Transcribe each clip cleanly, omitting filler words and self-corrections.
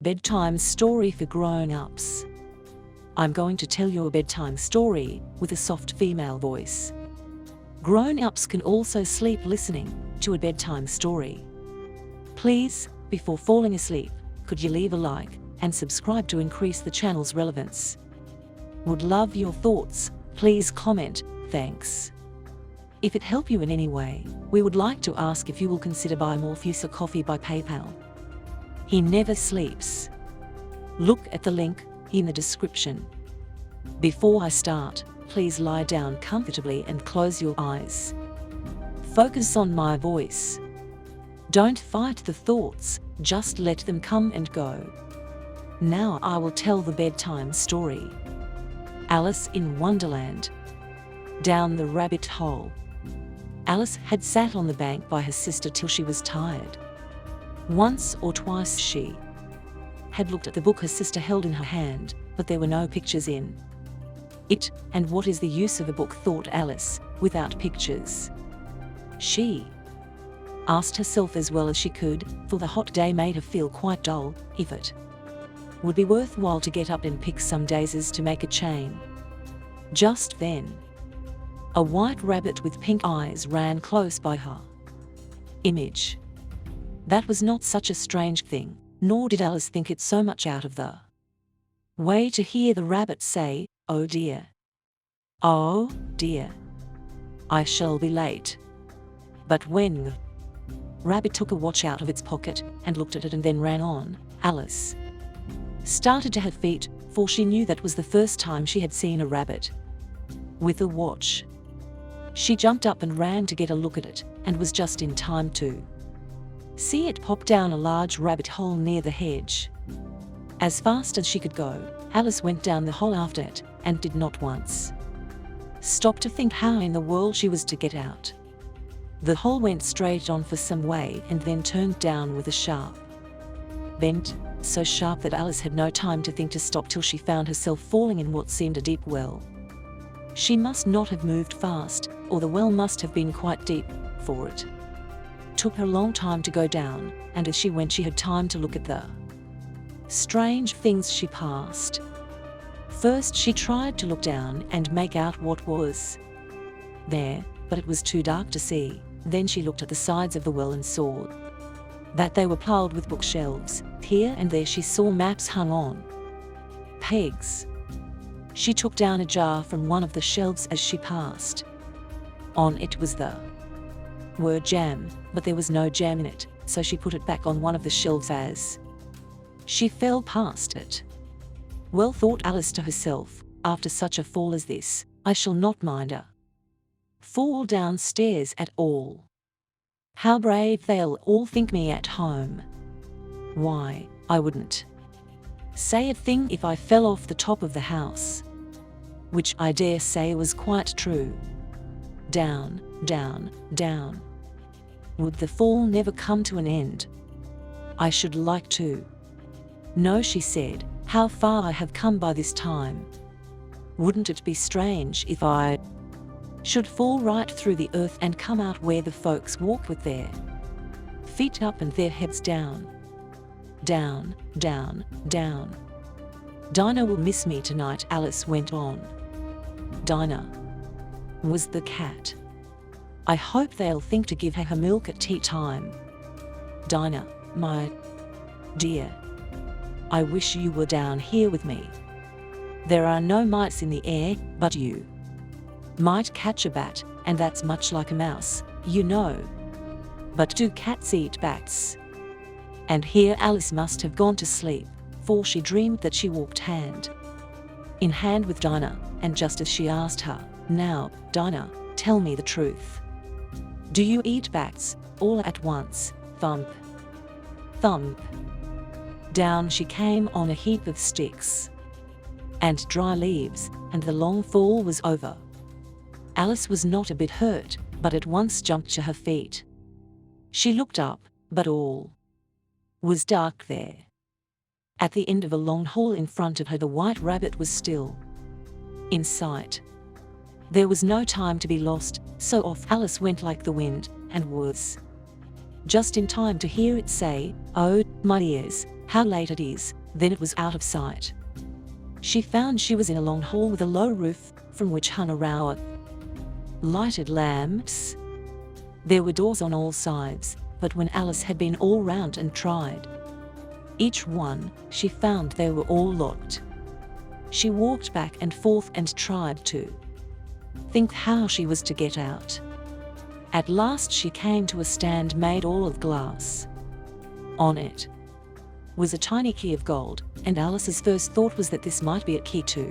Bedtime story for grown-ups. I'm going to tell you a bedtime story with a soft female voice. Grown-ups can also sleep listening to a bedtime story. Please, before falling asleep, could you leave a like and subscribe to increase the channel's relevance? Would love your thoughts. Please comment. Thanks. If it helped you in any way, we would like to ask if you will consider buy Morpheus a coffee by PayPal. He never sleeps. Look at the link in the description. Before I start, please lie down comfortably and close your eyes. Focus on my voice. Don't fight the thoughts, just let them come and go. Now I will tell the bedtime story. Alice in Wonderland. Down the rabbit hole. Alice had sat on the bank by her sister till she was tired. Once or twice she had looked at the book her sister held in her hand, but there were no pictures in it, and what is the use of a book, thought Alice, without pictures? She asked herself as well as she could, for the hot day made her feel quite dull, if it would be worthwhile to get up and pick some daisies to make a chain. Just then, a white rabbit with pink eyes ran close by her. Image. That was not such a strange thing, nor did Alice think it so much out of the way to hear the rabbit say, "Oh dear. Oh dear. I shall be late." But when the rabbit took a watch out of its pocket and looked at it and then ran on, Alice started to her feet, for she knew that was the first time she had seen a rabbit with a watch. She jumped up and ran to get a look at it, and was just in time to see it pop down a large rabbit hole near the hedge. As fast as she could go, Alice went down the hole after it, and did not once stop to think how in the world she was to get out. The hole went straight on for some way and then turned down with a sharp bend, so sharp that Alice had no time to think to stop till she found herself falling in what seemed a deep well. She must not have moved fast, or the well must have been quite deep, for it took her a long time to go down, and as she went she had time to look at the strange things she passed. First she tried to look down and make out what was there, but it was too dark to see. Then she looked at the sides of the well and saw that they were piled with bookshelves. Here and there she saw maps hung on pegs. She took down a jar from one of the shelves as she passed. On it was the word jam, but there was no jam in it, so she put it back on one of the shelves as she fell past it. Well, thought Alice to herself, after such a fall as this, I shall not mind a fall downstairs at all. How brave they'll all think me at home. Why, I wouldn't say a thing if I fell off the top of the house. Which I dare say was quite true. Down, down, down. Would the fall never come to an end? I should like to know, she said, how far I have come by this time. Wouldn't it be strange if I should fall right through the earth and come out where the folks walk with their feet up and their heads down? Down, down, down. Dinah will miss me tonight, Alice went on. Dinah was the cat. I hope they'll think to give her milk at tea time. Dinah, my dear, I wish you were down here with me. There are no mice in the air, but you might catch a bat, and that's much like a mouse, you know. But do cats eat bats? And here Alice must have gone to sleep, for she dreamed that she walked hand in hand with Dinah, and just as she asked her, "Now, Dinah, tell me the truth. Do you eat bats, all at once?" Thump, thump. Down she came on a heap of sticks and dry leaves, and the long fall was over. Alice was not a bit hurt, but at once jumped to her feet. She looked up, but all was dark there. At the end of a long hall in front of her, the white rabbit was still in sight. There was no time to be lost, so off Alice went like the wind, and was just in time to hear it say, "Oh, my ears, How late it is, then it was out of sight. She found she was in a long hall with a low roof, from which hung a row of lighted lamps. There were doors on all sides, but when Alice had been all round and tried each one, she found they were all locked. She walked back and forth and tried to think how she was to get out. At last she came to a stand made all of glass. On it was a tiny key of gold, and Alice's first thought was that this might be a key to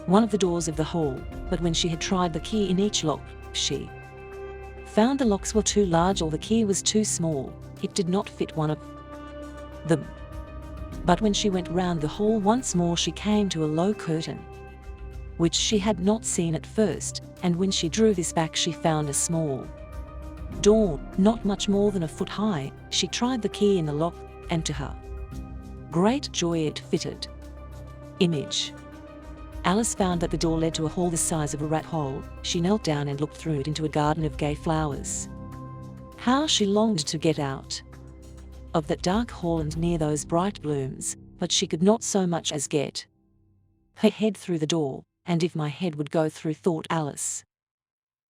one of the doors of the hall, but when she had tried the key in each lock, she found the locks were too large or the key was too small. It did not fit one of them. But when she went round the hall once more, she came to a low curtain, which she had not seen at first, and when she drew this back she found a small door, not much more than a foot high. She tried the key in the lock, and to her great joy it fitted. Image. Alice found that the door led to a hall the size of a rat hole. She knelt down and looked through it into a garden of gay flowers. How she longed to get out of that dark hall and near those bright blooms, but she could not so much as get her head through the door, and if my head would go through, thought Alice,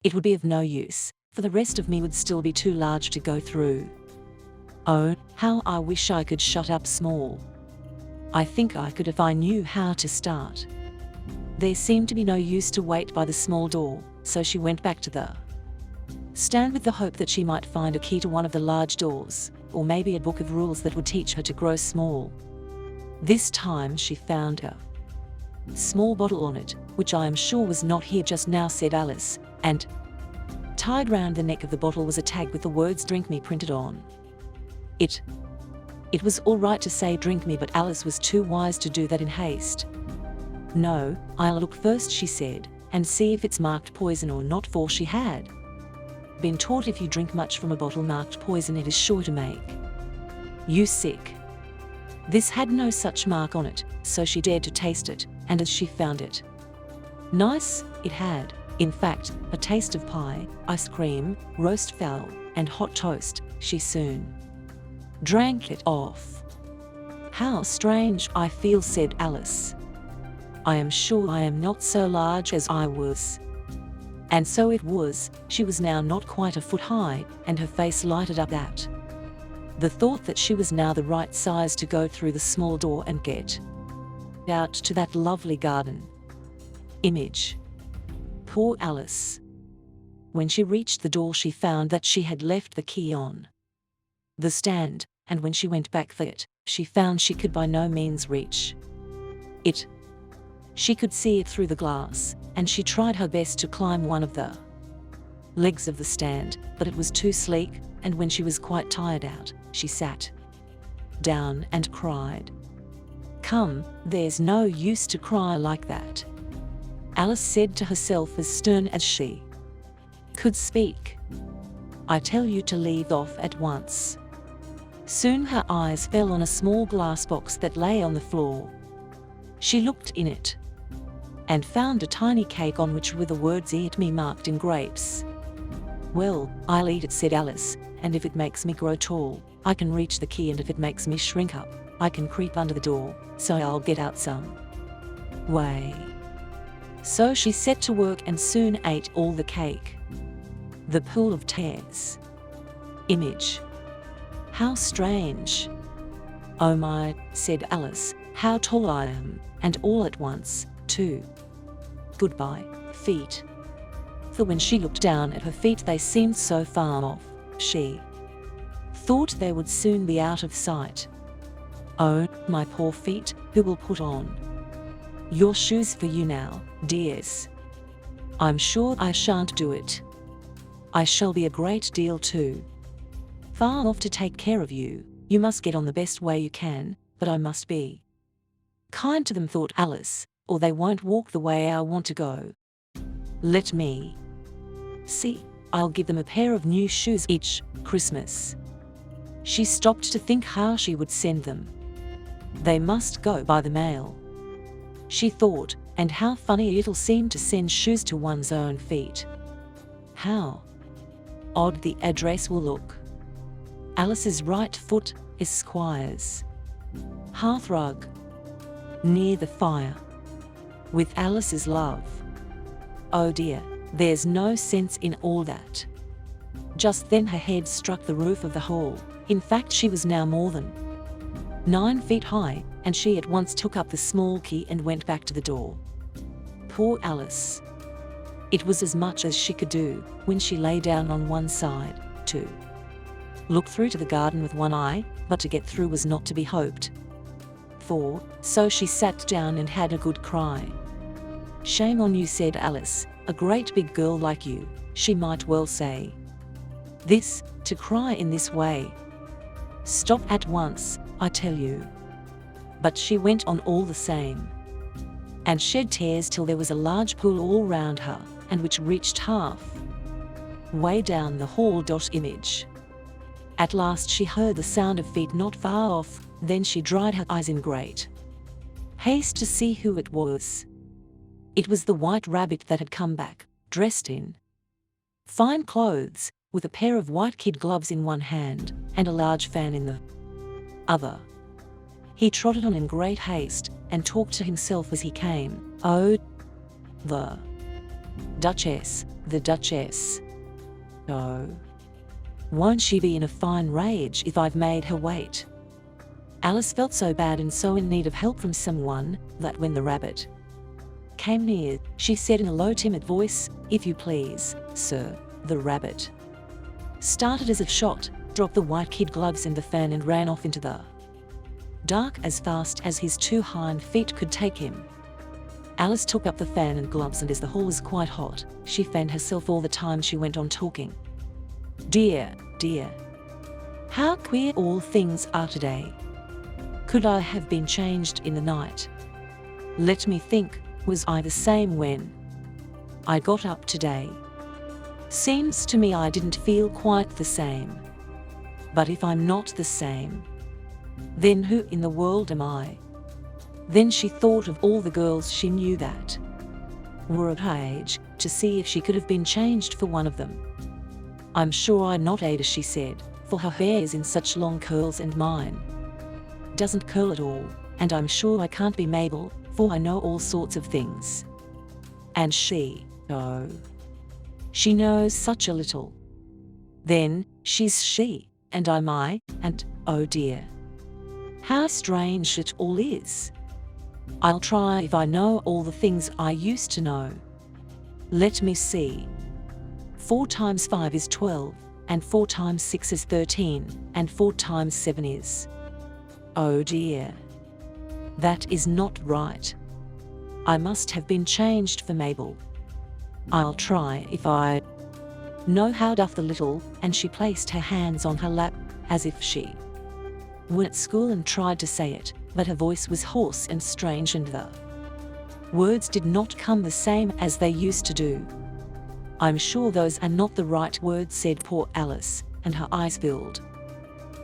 it would be of no use, for the rest of me would still be too large to go through. Oh, how I wish I could shut up small. I think I could if I knew how to start. There seemed to be no use to wait by the small door, so she went back to the stand with the hope that she might find a key to one of the large doors, or maybe a book of rules that would teach her to grow small. This time she found a small bottle on it, which I am sure was not here just now, said Alice, and tied round the neck of the bottle was a tag with the words "Drink me" printed on it. It was all right to say "drink me," but Alice was too wise to do that in haste. No, I'll look first, she said, and see if it's marked poison or not, for she had been taught if you drink much from a bottle marked poison, it is sure to make you sick. This had no such mark on it, so she dared to taste it, and as she found it nice, it had, in fact, a taste of pie, ice cream, roast fowl, and hot toast. She soon drank it off. How strange I feel, said Alice. I am sure I am not so large as I was. And so it was. She was now not quite a foot high, and her face lighted up at the thought that she was now the right size to go through the small door and get out to that lovely garden. Image. Poor Alice. When she reached the door she found that she had left the key on the stand, and when she went back for it, she found she could by no means reach it. She could see it through the glass, and she tried her best to climb one of the legs of the stand, but it was too sleek, and when she was quite tired out, she sat down and cried. Come, there's no use to cry like that, Alice said to herself as stern as she could speak. I tell you to leave off at once. Soon her eyes fell on a small glass box that lay on the floor. She looked in it and found a tiny cake on which were the words "Eat me" marked in grapes. Well, I'll eat it, said Alice, and if it makes me grow tall, I can reach the key, and if it makes me shrink up, I can creep under the door, so I'll get out some way. So she set to work and soon ate all the cake. The pool of tears. Image. How strange. Oh my, said Alice, how tall I am, and all at once, too. Goodbye, feet. For when she looked down at her feet they seemed so far off, she thought they would soon be out of sight. Oh, my poor feet, who will put on your shoes for you now, dears? I'm sure I shan't do it. I shall be a great deal too far off to take care of you. You must get on the best way you can, but I must be kind to them, thought Alice, or they won't walk the way I want to go. Let me see, I'll give them a pair of new shoes each Christmas. She stopped to think how she would send them. They must go by the mail, she thought, and how funny it'll seem to send shoes to one's own feet. How odd the address will look. Alice's right foot, Esquires. hearthrug, near the fire, with Alice's love. Oh dear, there's no sense in all that. Just then her head struck the roof of the hall. In fact, she was now more than 9 feet high, and she at once took up the small key and went back to the door. Poor Alice. It was as much as she could do when she lay down on one side to look through to the garden with one eye, but to get through was not to be hoped for, so she sat down and had a good cry. "Shame on you," said Alice, "a great big girl like you," she might well say. "This, to cry in this way. Stop at once, I tell you." But she went on all the same, and shed tears till there was a large pool all round her, and which reached half way down the hall. Image. At last she heard the sound of feet not far off, then she dried her eyes in great haste to see who it was. It was the White Rabbit that had come back, dressed in fine clothes, with a pair of white kid gloves in one hand, and a large fan in the other. He trotted on in great haste, and talked to himself as he came. "Oh, the Duchess, the Duchess. Oh, won't she be in a fine rage if I've made her wait?" Alice felt so bad and so in need of help from someone, that when the rabbit came near, she said in a low timid voice, "If you please, sir." The rabbit started as if shot, dropped the white kid gloves and the fan and ran off into the dark as fast as his 2 hind feet could take him. Alice took up the fan and gloves, and as the hall was quite hot, she fanned herself all the time she went on talking. "Dear, dear, how queer all things are today. Could I have been changed in the night? Let me think, was I the same when I got up today? Seems to me I didn't feel quite the same. But if I'm not the same, then who in the world am I?" Then she thought of all the girls she knew that were of her age, to see if she could have been changed for one of them. "I'm sure I'm not Ada," she said, "for her hair is in such long curls and mine doesn't curl at all, and I'm sure I can't be Mabel, for I know all sorts of things. And she, oh, she knows such a little. Then, she's she, and I'm I, and, oh dear, how strange it all is. I'll try if I know all the things I used to know. Let me see. 4 times 5 is 12, and 4 times 6 is 13, and 4 times 7 is... Oh dear. That is not right. I must have been changed for Mabel. I'll try if I know how doth the little," and she placed her hands on her lap, as if she were at school, and tried to say it, but her voice was hoarse and strange, and the words did not come the same as they used to do. "I'm sure those are not the right words," said poor Alice, and her eyes filled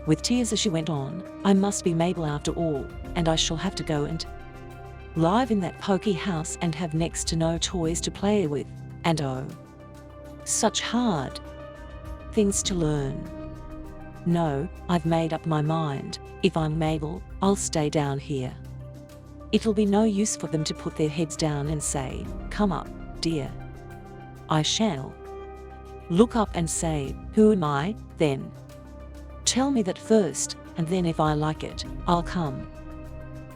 with tears as she went on. "I must be Mabel after all, and I shall have to go and live in that poky house and have next to no toys to play with, and oh, such hard things to learn. No, I've made up my mind. If I'm Mabel, I'll stay down here. It'll be no use for them to put their heads down and say, 'Come up, dear.' I shall look up and say, 'Who am I, then? Tell me that first, and then if I like it, I'll come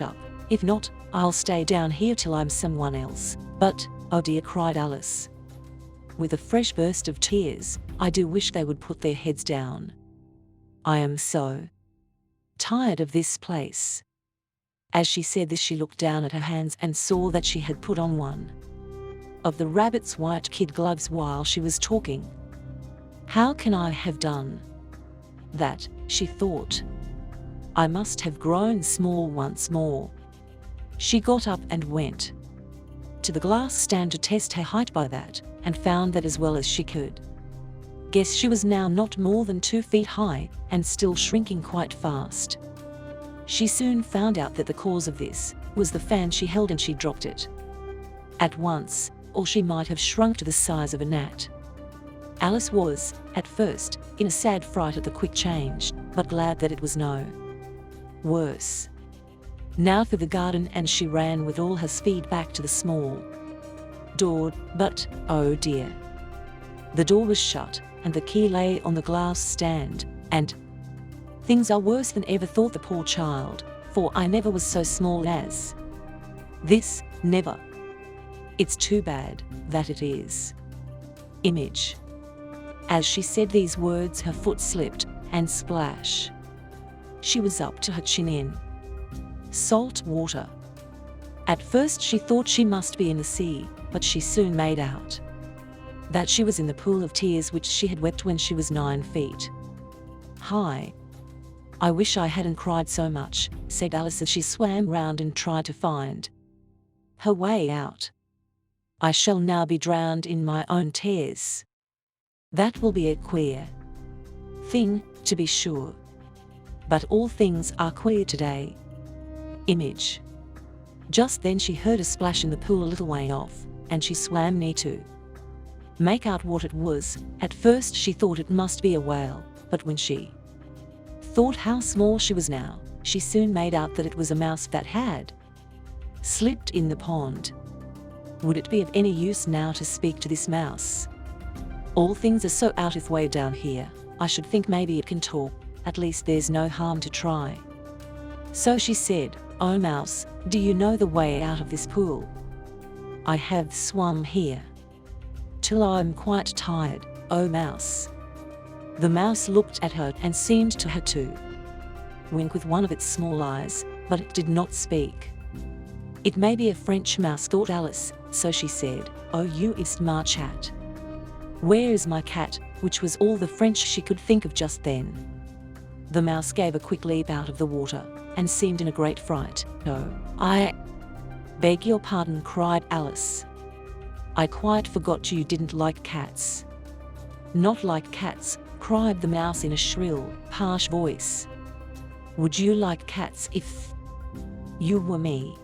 up. If not, I'll stay down here till I'm someone else.' But, oh dear," cried Alice, with a fresh burst of tears, "I do wish they would put their heads down. I am so tired of this place." As she said this, she looked down at her hands and saw that she had put on one of the rabbit's white kid gloves while she was talking. "How can I have done that?" she thought. "I must have grown small once more." She got up and went to the glass stand to test her height by that, and found that as well as she could guess, she was now not more than 2 feet high, and still shrinking quite fast. She soon found out that the cause of this was the fan she held, and she dropped it at once, or she might have shrunk to the size of a gnat. Alice was, at first, in a sad fright at the quick change, but glad that it was no worse. Now for the garden, and she ran with all her speed back to the small door, but, oh dear. The door was shut, and the key lay on the glass stand, and things are worse than ever, thought the poor child, for I never was so small as this, never. It's too bad, that it is. Image. As she said these words, her foot slipped, and splash. She was up to her chin in salt water. At first she thought she must be in the sea, but she soon made out that she was in the pool of tears which she had wept when she was 9 feet high. I wish I hadn't cried so much, said Alice as she swam round and tried to find her way out. I shall now be drowned in my own tears. That will be a queer thing, to be sure. But all things are queer today. Image. Just then she heard a splash in the pool a little way off, and she swam near to make out what it was. At first she thought it must be a whale, but when she thought how small she was now, she soon made out that it was a mouse that had slipped in the pond. Would it be of any use now to speak to this mouse? All things are so out of the way down here. I should think maybe it can talk. At least there's no harm to try. So she said, "Oh mouse, do you know the way out of this pool? I have swum here till I'm quite tired, oh mouse." The mouse looked at her and seemed to her to wink with one of its small eyes, but it did not speak. It may be a French mouse, thought Alice, so she said, "Oh, you ist my cat. Where is my cat?" which was all the French she could think of just then. The mouse gave a quick leap out of the water, and seemed in a great fright. "Oh, I beg your pardon," cried Alice. "I quite forgot you didn't like cats." "Not like cats," cried the mouse in a shrill, harsh voice. "Would you like cats if you were me?"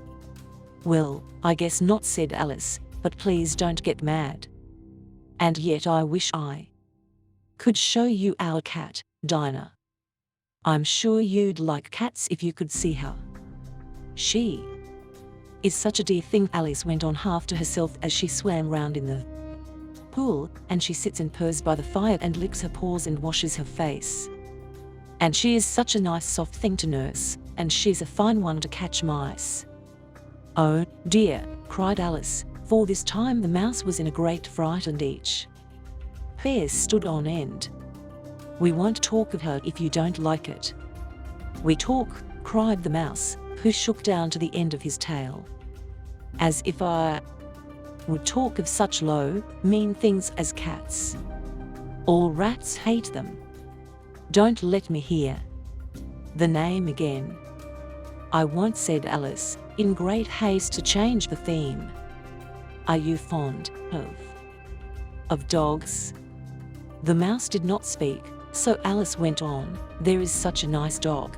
"Well, I guess not," said Alice, "but please don't get mad. And yet I wish I could show you our cat, Dinah. I'm sure you'd like cats if you could see her. She is such a dear thing," Alice went on half to herself as she swam round in the pool, "and she sits and purrs by the fire and licks her paws and washes her face. And she is such a nice soft thing to nurse, and she's a fine one to catch mice." "Oh, dear," cried Alice, for this time the mouse was in a great fright and each hair stood on end. "We won't talk of her if you don't like it." "We talk," cried the mouse, who shook down to the end of his tail. "As if I would talk of such low, mean things as cats. All rats hate them. Don't let me hear the name again." "I won't," said Alice, in great haste to change the theme. "Are you fond of dogs?" The mouse did not speak, so Alice went on, "There is such a nice dog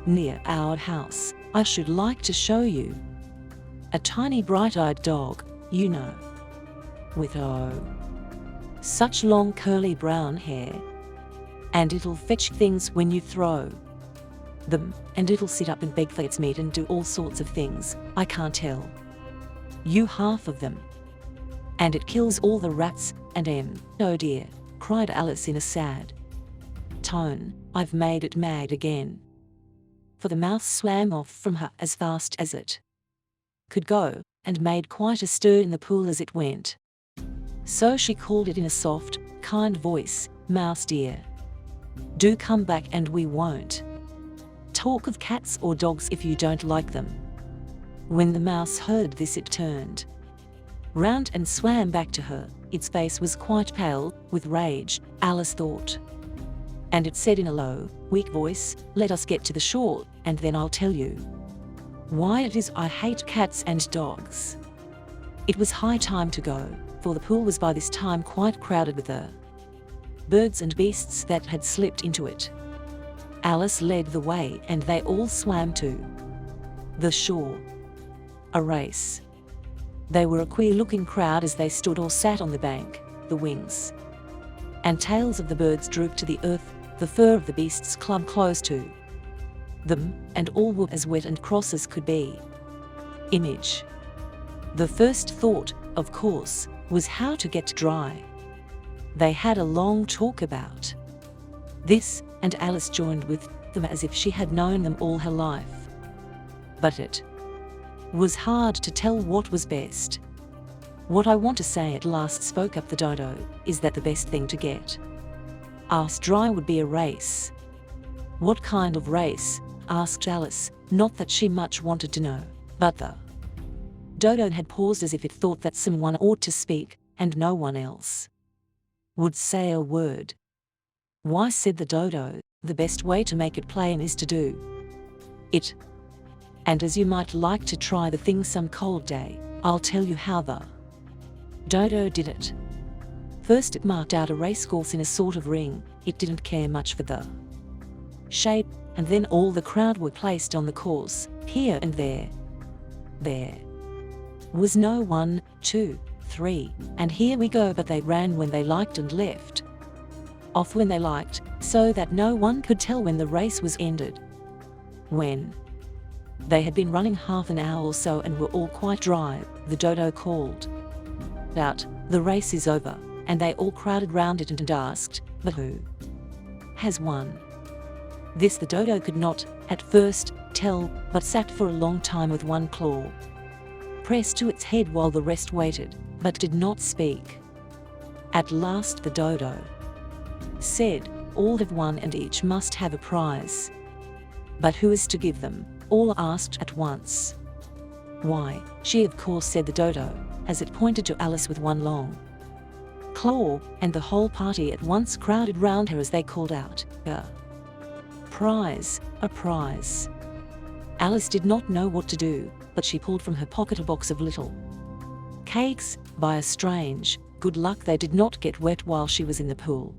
near our house. I should like to show you. A tiny bright-eyed dog, you know, with such long curly brown hair. And it'll fetch things when you throw them, and it'll sit up and beg for its meat and do all sorts of things, I can't tell you half of them. And it kills all the rats, and oh dear," cried Alice in a sad tone, "I've made it mad again." For the mouse swam off from her as fast as it could go, and made quite a stir in the pool as it went. So she called it in a soft, kind voice, "Mouse dear, do come back and we won't talk of cats or dogs if you don't like them." When the mouse heard this, it turned round and swam back to her. Its face was quite pale with rage, Alice thought. And it said in a low, weak voice, "Let us get to the shore, and then I'll tell you why it is I hate cats and dogs." It was high time to go, for the pool was by this time quite crowded with the birds and beasts that had slipped into it. Alice led the way, and they all swam to the shore. A race. They were a queer-looking crowd as they stood or sat on the bank. The wings and tails of the birds drooped to the earth, the fur of the beasts clung close to them, and all were as wet and cross as could be. Image. The first thought, of course, was how to get dry. They had a long talk about this, and Alice joined with them as if she had known them all her life. But it was hard to tell what was best. "What I want to say," at last spoke up the dodo, "is that the best thing to get us dry would be a race." "What kind of race?" asked Alice, not that she much wanted to know, but the dodo had paused as if it thought that someone ought to speak, and no one else would say a word. "Why," said the dodo, "the best way to make it plain is to do it. And as you might like to try the thing some cold day, I'll tell you how." The dodo did it. First it marked out a racecourse in a sort of ring. It didn't care much for the shape, and then all the crowd were placed on the course, here and there. There was no 1, 2, 3, and here we go, but they ran when they liked and left off when they liked, so that no one could tell when the race was ended. When they had been running half an hour or so and were all quite dry, the dodo called out, "The race is over," and they all crowded round it and asked, "But who has won?" This the dodo could not, at first, tell, but sat for a long time with one claw pressed to its head while the rest waited, but did not speak. At last the dodo said, "All have won and each must have a prize." "But who is to give them?" all asked at once. "Why, she of course," said the dodo, as it pointed to Alice with one long claw, and the whole party at once crowded round her as they called out, "A prize, a prize." Alice did not know what to do, but she pulled from her pocket a box of little cakes. By a strange good luck they did not get wet while she was in the pool,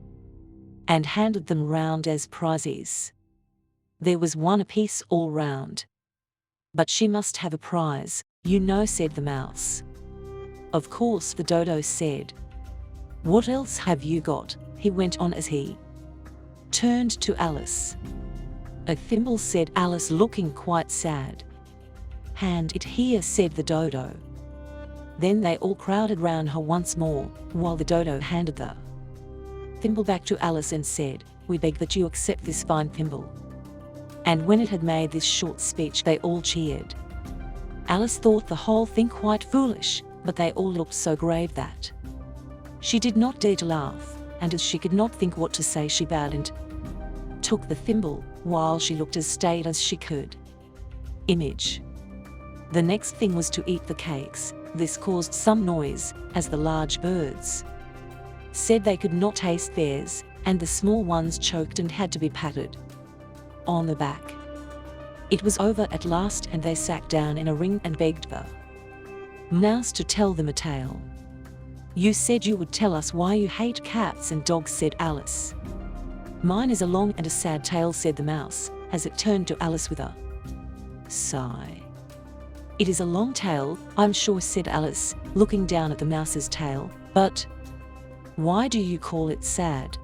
and handed them round as prizes. There was one apiece all round. "But she must have a prize, you know," said the mouse. "Of course," the dodo said. "What else have you got?" he went on as he turned to Alice. "A thimble," said Alice, looking quite sad. "Hand it here," said the dodo. Then they all crowded round her once more, while the dodo handed the thimble back to Alice and said, "We beg that you accept this fine thimble." And when it had made this short speech they all cheered. Alice thought the whole thing quite foolish, but they all looked so grave that she did not dare to laugh, and as she could not think what to say, she bowed and took the thimble, while she looked as staid as she could. Image. The next thing was to eat the cakes. This caused some noise, as the large birds said they could not taste theirs, and the small ones choked and had to be patted on the back. It was over at last, and they sat down in a ring and begged the mouse to tell them a tale. "You said you would tell us why you hate cats and dogs," said Alice. "Mine is a long and a sad tale," said the mouse, as it turned to Alice with a sigh. "It is a long tale, I'm sure," said Alice, looking down at the mouse's tail, "but why do you call it sad?"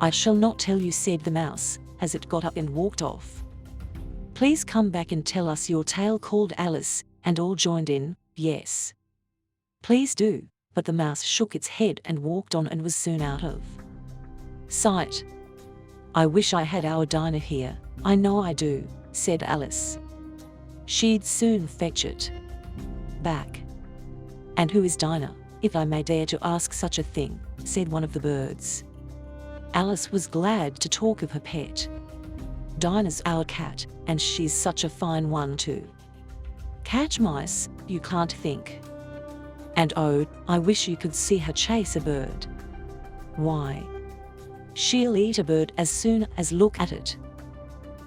"I shall not tell you," said the mouse, as it got up and walked off. "Please come back and tell us your tale," called Alice, and all joined in, "Yes, please do," but the mouse shook its head and walked on and was soon out of sight. "I wish I had our Dinah here, I know I do," said Alice. "She'd soon fetch it back." "And who is Dinah, if I may dare to ask such a thing?" said one of the birds. Alice was glad to talk of her pet. "Dinah's our cat, and she's such a fine one too. Catch mice, you can't think. And oh, I wish you could see her chase a bird. Why, she'll eat a bird as soon as look at it."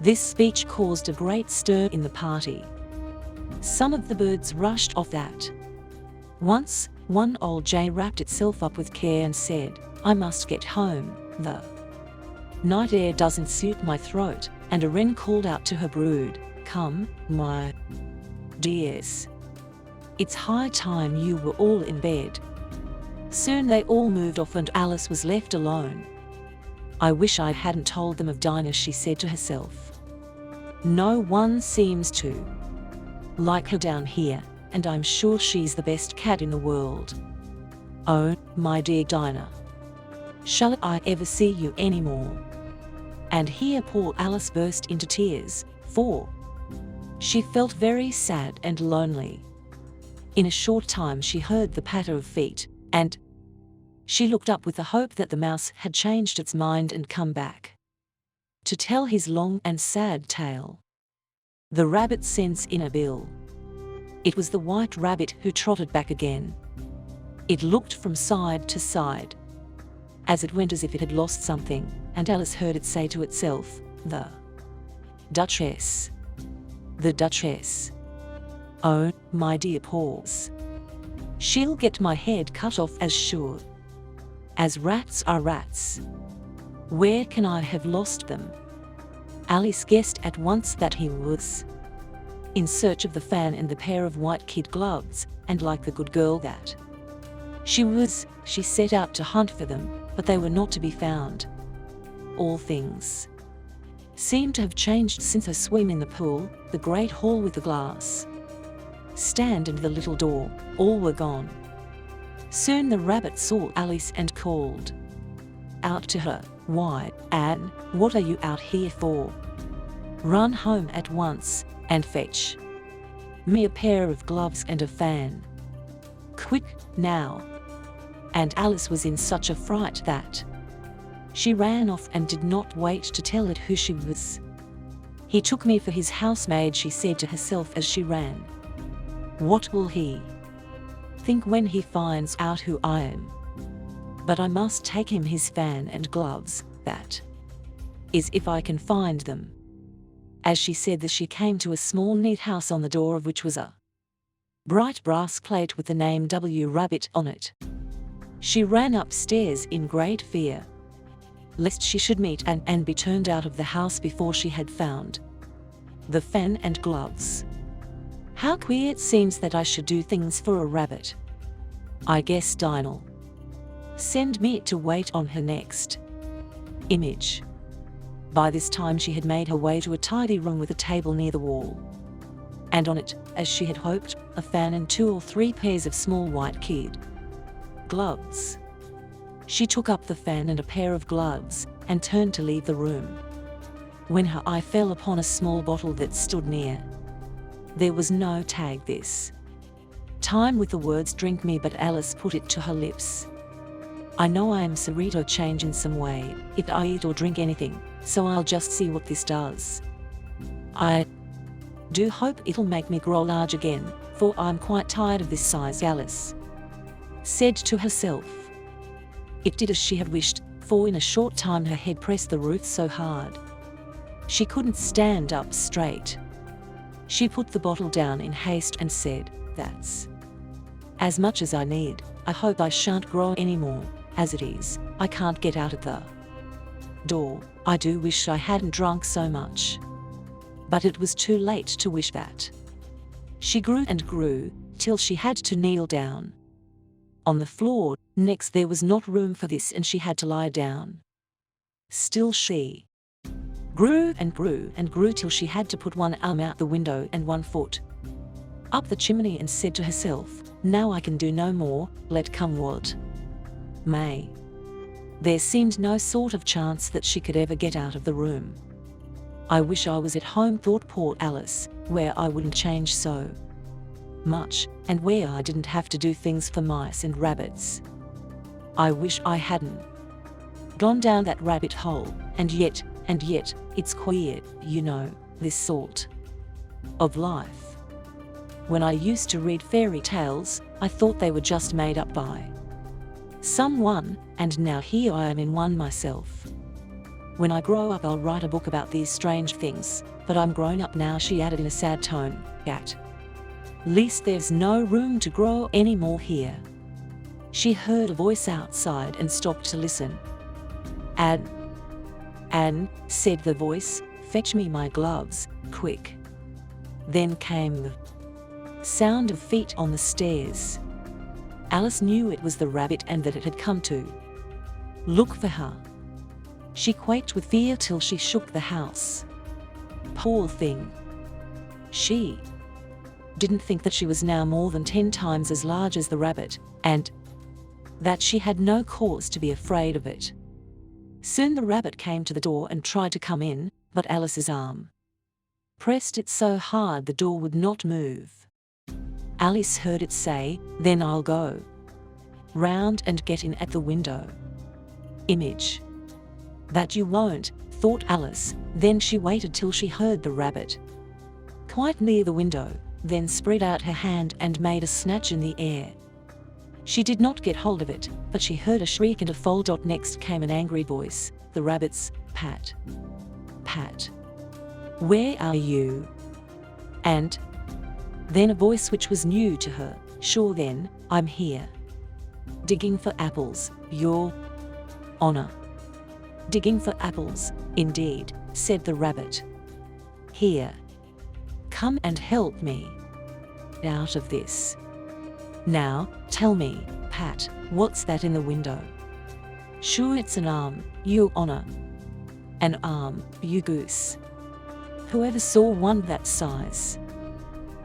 This speech caused a great stir in the party. Some of the birds rushed off at once. One old jay wrapped itself up with care and said, "I must get home, the night air doesn't suit my throat," and a wren called out to her brood, "Come, my dears. It's high time you were all in bed." Soon they all moved off and Alice was left alone. "I wish I hadn't told them of Dinah," she said to herself. No one seems to like her down here, and I'm sure she's the best cat in the world. Oh, my dear Dinah. Shall I ever see you anymore?" And here poor Alice burst into tears, for she felt very sad and lonely. In a short time she heard the patter of feet, and she looked up with the hope that the mouse had changed its mind and come back to tell his long and sad tale. The rabbit sends in a bill. It was the white rabbit who trotted back again. It looked from side to side as it went, as if it had lost something, and Alice heard it say to itself, "The Duchess. The Duchess. Oh, my dear paws. She'll get my head cut off as sure as rats are rats. Where can I have lost them?" Alice guessed at once that he was in search of the fan and the pair of white kid gloves, and like the good girl that she was, she set out to hunt for them, but they were not to be found. All things seemed to have changed since her swim in the pool, the great hall with the glass stand and the little door, all were gone. Soon the rabbit saw Alice and called out to her, "Why, Anne, what are you out here for? Run home at once and fetch me a pair of gloves and a fan. Quick, now." And Alice was in such a fright that she ran off and did not wait to tell it who she was. "He took me for his housemaid," she said to herself as she ran. "What will he think when he finds out who I am? But I must take him his fan and gloves, that is, if I can find them." As she said this, she came to a small neat house on the door of which was a bright brass plate with the name W. Rabbit on it. She ran upstairs in great fear lest she should meet and be turned out of the house before she had found the fan and gloves. "How queer it seems that I should do things for a rabbit. I guess Dinah'll send me to wait on her next." Image. By this time she had made her way to a tidy room with a table near the wall, and on it, as she had hoped, a fan and 2 or 3 pairs of small white kid gloves. She took up the fan and a pair of gloves, and turned to leave the room, when her eye fell upon a small bottle that stood near. There was no tag this time with the words "Drink me," but Alice put it to her lips. "I know I am sorry to change in some way, if I eat or drink anything, so I'll just see what this does. I do hope it'll make me grow large again, for I'm quite tired of this size," Alice said to herself. It did as she had wished, for in a short time her head pressed the roof so hard she couldn't stand up straight. She put the bottle down in haste and said, "That's as much as I need. I hope I shan't grow any more. As it is, I can't get out of the door. I do wish I hadn't drunk so much." But it was too late to wish that. She grew and grew, till she had to kneel down on the floor. Next there was not room for this, and she had to lie down. Still she grew and grew and grew till she had to put one arm out the window and one foot up the chimney, and said to herself, "Now I can do no more, let come what may." There seemed no sort of chance that she could ever get out of the room. "I wish I was at home," thought poor Alice, "where I wouldn't change so much, and where I didn't have to do things for mice and rabbits. I wish I hadn't gone down that rabbit hole, and yet, it's queer, you know, this sort of life. When I used to read fairy tales, I thought they were just made up by someone, and now here I am in one myself. When I grow up I'll write a book about these strange things, but I'm grown up now," she added in a sad tone. "At least there's no room to grow any more here." She heard a voice outside and stopped to listen. Anne," said the voice, "fetch me my gloves, quick." Then came the sound of feet on the stairs. Alice knew it was the rabbit and that it had come to look for her. She quaked with fear till she shook the house. Poor thing. She didn't think that she was now more than 10 times as large as the rabbit, and that she had no cause to be afraid of it. Soon the rabbit came to the door and tried to come in, but Alice's arm pressed it so hard the door would not move. Alice heard it say, "Then I'll go round and get in at the window." Image. "That you won't," thought Alice. Then she waited till she heard the rabbit quite near the window, then spread out her hand and made a snatch in the air. She did not get hold of it, but she heard a shriek and a fall. Next came an angry voice, the rabbit's, "Pat, Pat, where are you?" And then a voice which was new to her, "Sure then, I'm here. Digging for apples, Your Honor." "Digging for apples, indeed," said the rabbit. "Here, come and help me out of this. Now, tell me, Pat, what's that in the window?" "Sure it's an arm, Your Honor." "An arm, you goose. Whoever saw one that size?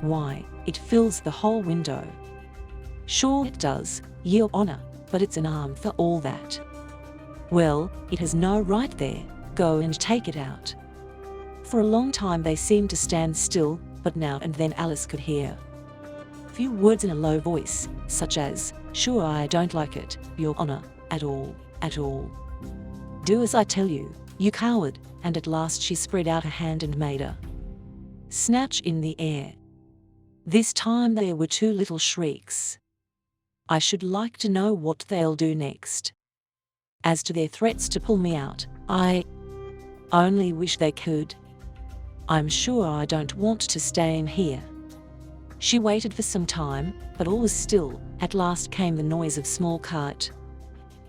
Why, it fills the whole window." "Sure it does, Your Honor, but it's an arm for all that." "Well, it has no right there. Go and take it out." For a long time they seemed to stand still, but now and then Alice could hear few words in a low voice, such as, "Sure I don't like it, Your Honor, at all, at all. Do as I tell you, you coward," and at last she spread out her hand and made a snatch in the air. This time there were two little shrieks. "I should like to know what they'll do next. As to their threats to pull me out, I only wish they could. I'm sure I don't want to stay in here." She waited for some time, but all was still. At last came the noise of small cart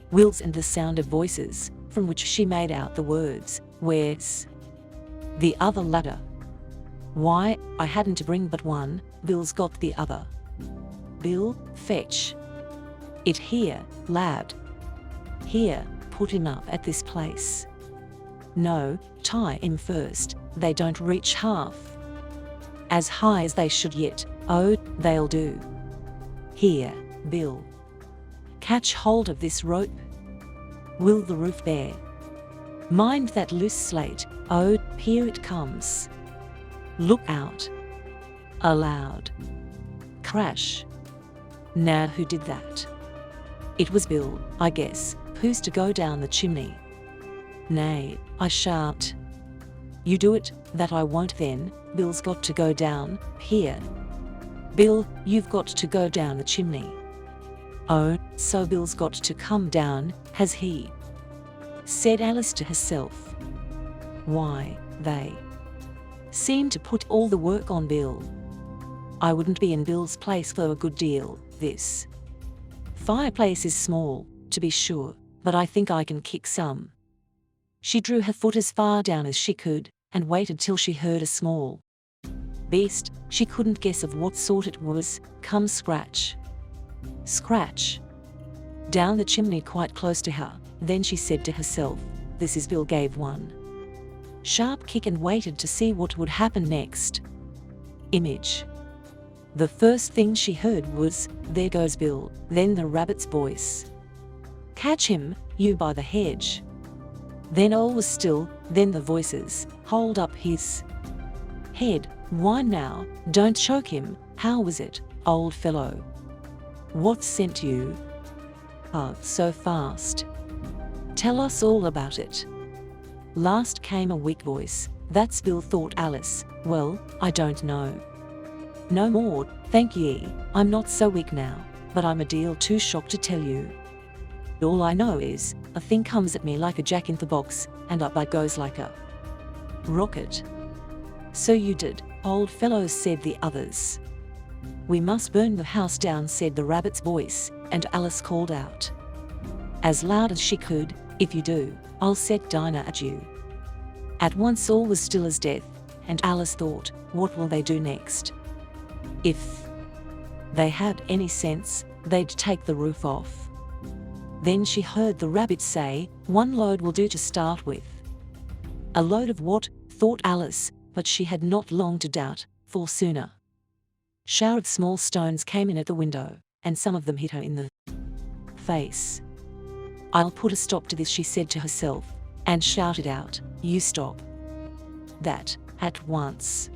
wheels and the sound of voices, from which she made out the words, "Where's the other ladder?" "Why, I hadn't to bring but one, Bill's got the other." "Bill, fetch it here, lad. Here, put him up at this place. No, tie him first, they don't reach half as high as they should yet. Oh, they'll do. Here, Bill, catch hold of this rope. Will the roof bear? Mind that loose slate. Oh, here it comes. Look out." A loud crash. Now who did that? "It was Bill, I guess. Who's to go down the chimney?" "Nay, I shan't." "You do it." "That I won't then. Bill's got to go down. Here, Bill, you've got to go down the chimney." "Oh, so Bill's got to come down, has he?" said Alice to herself. "Why, they seem to put all the work on Bill. I wouldn't be in Bill's place for a good deal. This fireplace is small, to be sure, but I think I can kick some." She drew her foot as far down as she could, and waited till she heard a small beast, she couldn't guess of what sort it was, come scratch, scratch, down the chimney quite close to her. Then she said to herself, "This is Bill," gave one sharp kick and waited to see what would happen next. Image. The first thing she heard was, "There goes Bill," then the rabbit's voice, "Catch him, you by the hedge." Then all was still, then the voices, "Hold up his head, why now, don't choke him, how was it, old fellow? What sent you out so fast? Tell us all about it." Last came a weak voice, "That's Bill," thought Alice. "Well, I don't know no more, thank ye, I'm not so weak now, but I'm a deal too shocked to tell you. All I know is, a thing comes at me like a jack-in-the-box, and up I goes like a rocket." "So you did, old fellow," said the others. "We must burn the house down," said the rabbit's voice, and Alice called out as loud as she could, "If you do, I'll set Dinah at you." At once all was still as death, and Alice thought, what will they do next? If they had any sense, they'd take the roof off. Then she heard the rabbit say, "1 load will do to start with." A load of what? Thought Alice, but she had not long to doubt, for sooner shower of small stones came in at the window, and some of them hit her in the face. "I'll put a stop to this," she said to herself, and shouted out, "You stop that at once."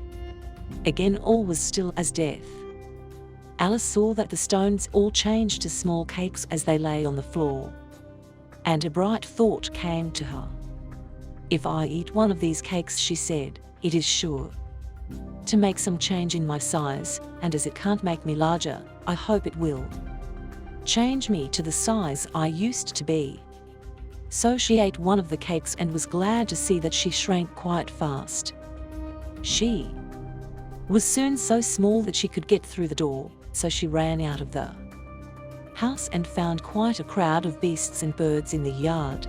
Again all was still as death. Alice saw that the stones all changed to small cakes as they lay on the floor. And a bright thought came to her. "If I eat one of these cakes," she said, "it is sure to make some change in my size, and as it can't make me larger, I hope it will change me to the size I used to be." So she ate one of the cakes and was glad to see that she shrank quite fast. She was soon so small that she could get through the door, so she ran out of the house and found quite a crowd of beasts and birds in the yard.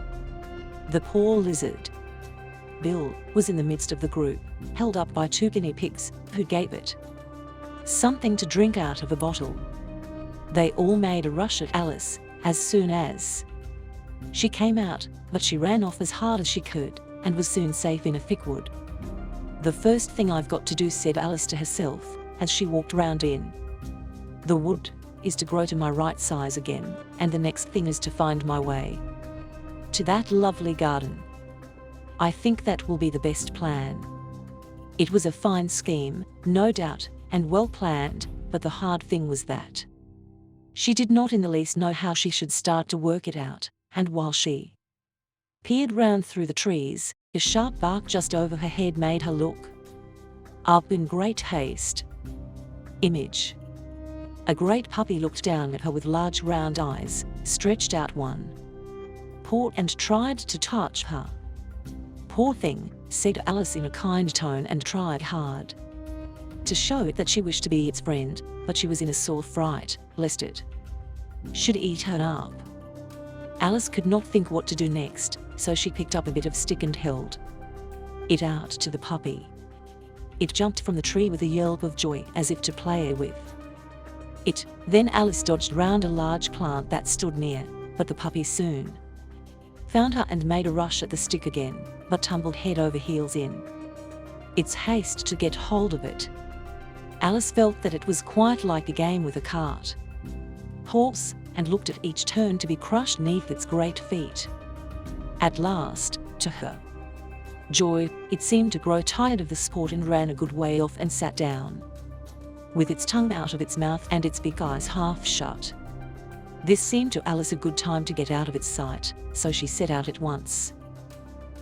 The poor lizard, Bill, was in the midst of the group, held up by 2 guinea pigs, who gave it something to drink out of a bottle. They all made a rush at Alice as soon as she came out, but she ran off as hard as she could, and was soon safe in a thick wood. "The first thing I've got to do," said Alice to herself, as she walked round in the wood, "is to grow to my right size again, and the next thing is to find my way to that lovely garden. I think that will be the best plan." It was a fine scheme, no doubt, and well planned, but the hard thing was that she did not in the least know how she should start to work it out, and while she peered round through the trees, a sharp bark just over her head made her look up in great haste. Image. A great puppy looked down at her with large round eyes, stretched out one paw and tried to touch her. "Poor thing," said Alice in a kind tone, and tried hard to show it that she wished to be its friend, but she was in a sore fright, lest it should eat her up. Alice could not think what to do next, so she picked up a bit of stick and held it out to the puppy. It jumped from the tree with a yelp of joy, as if to play with it. Then Alice dodged round a large plant that stood near, but the puppy soon found her and made a rush at the stick again, but tumbled head over heels in its haste to get hold of it. Alice felt that it was quite like a game with a cart horse, and looked at each turn to be crushed neath its great feet. At last, to her joy, it seemed to grow tired of the sport and ran a good way off and sat down, with its tongue out of its mouth and its big eyes half shut. This seemed to Alice a good time to get out of its sight, so she set out at once,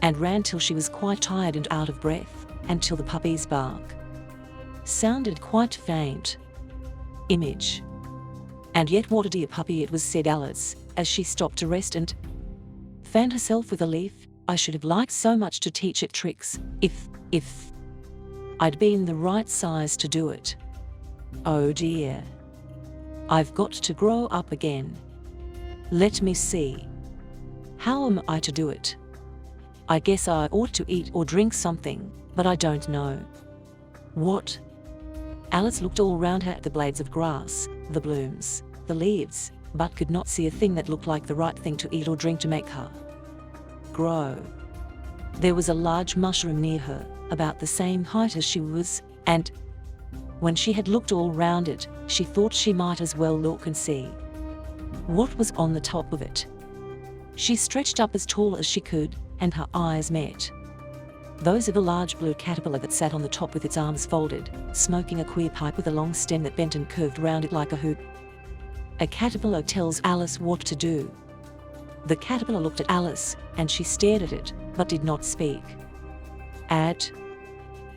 and ran till she was quite tired and out of breath, and till the puppy's bark sounded quite faint. Image. "And yet what a dear puppy it was," said Alice, as she stopped to rest and fanned herself with a leaf. "I should have liked so much to teach it tricks, if I'd been the right size to do it. Oh dear. I've got to grow up again. Let me see. How am I to do it? I guess I ought to eat or drink something, but I don't know what." Alice looked all round her at the blades of grass, the blooms, the leaves, but could not see a thing that looked like the right thing to eat or drink to make her grow. There was a large mushroom near her, about the same height as she was, and when she had looked all round it, she thought she might as well look and see what was on the top of it. She stretched up as tall as she could, and her eyes met those of a large blue caterpillar that sat on the top with its arms folded, smoking a queer pipe with a long stem that bent and curved round it like a hoop. A caterpillar tells Alice what to do. The caterpillar looked at Alice, and she stared at it, but did not speak. At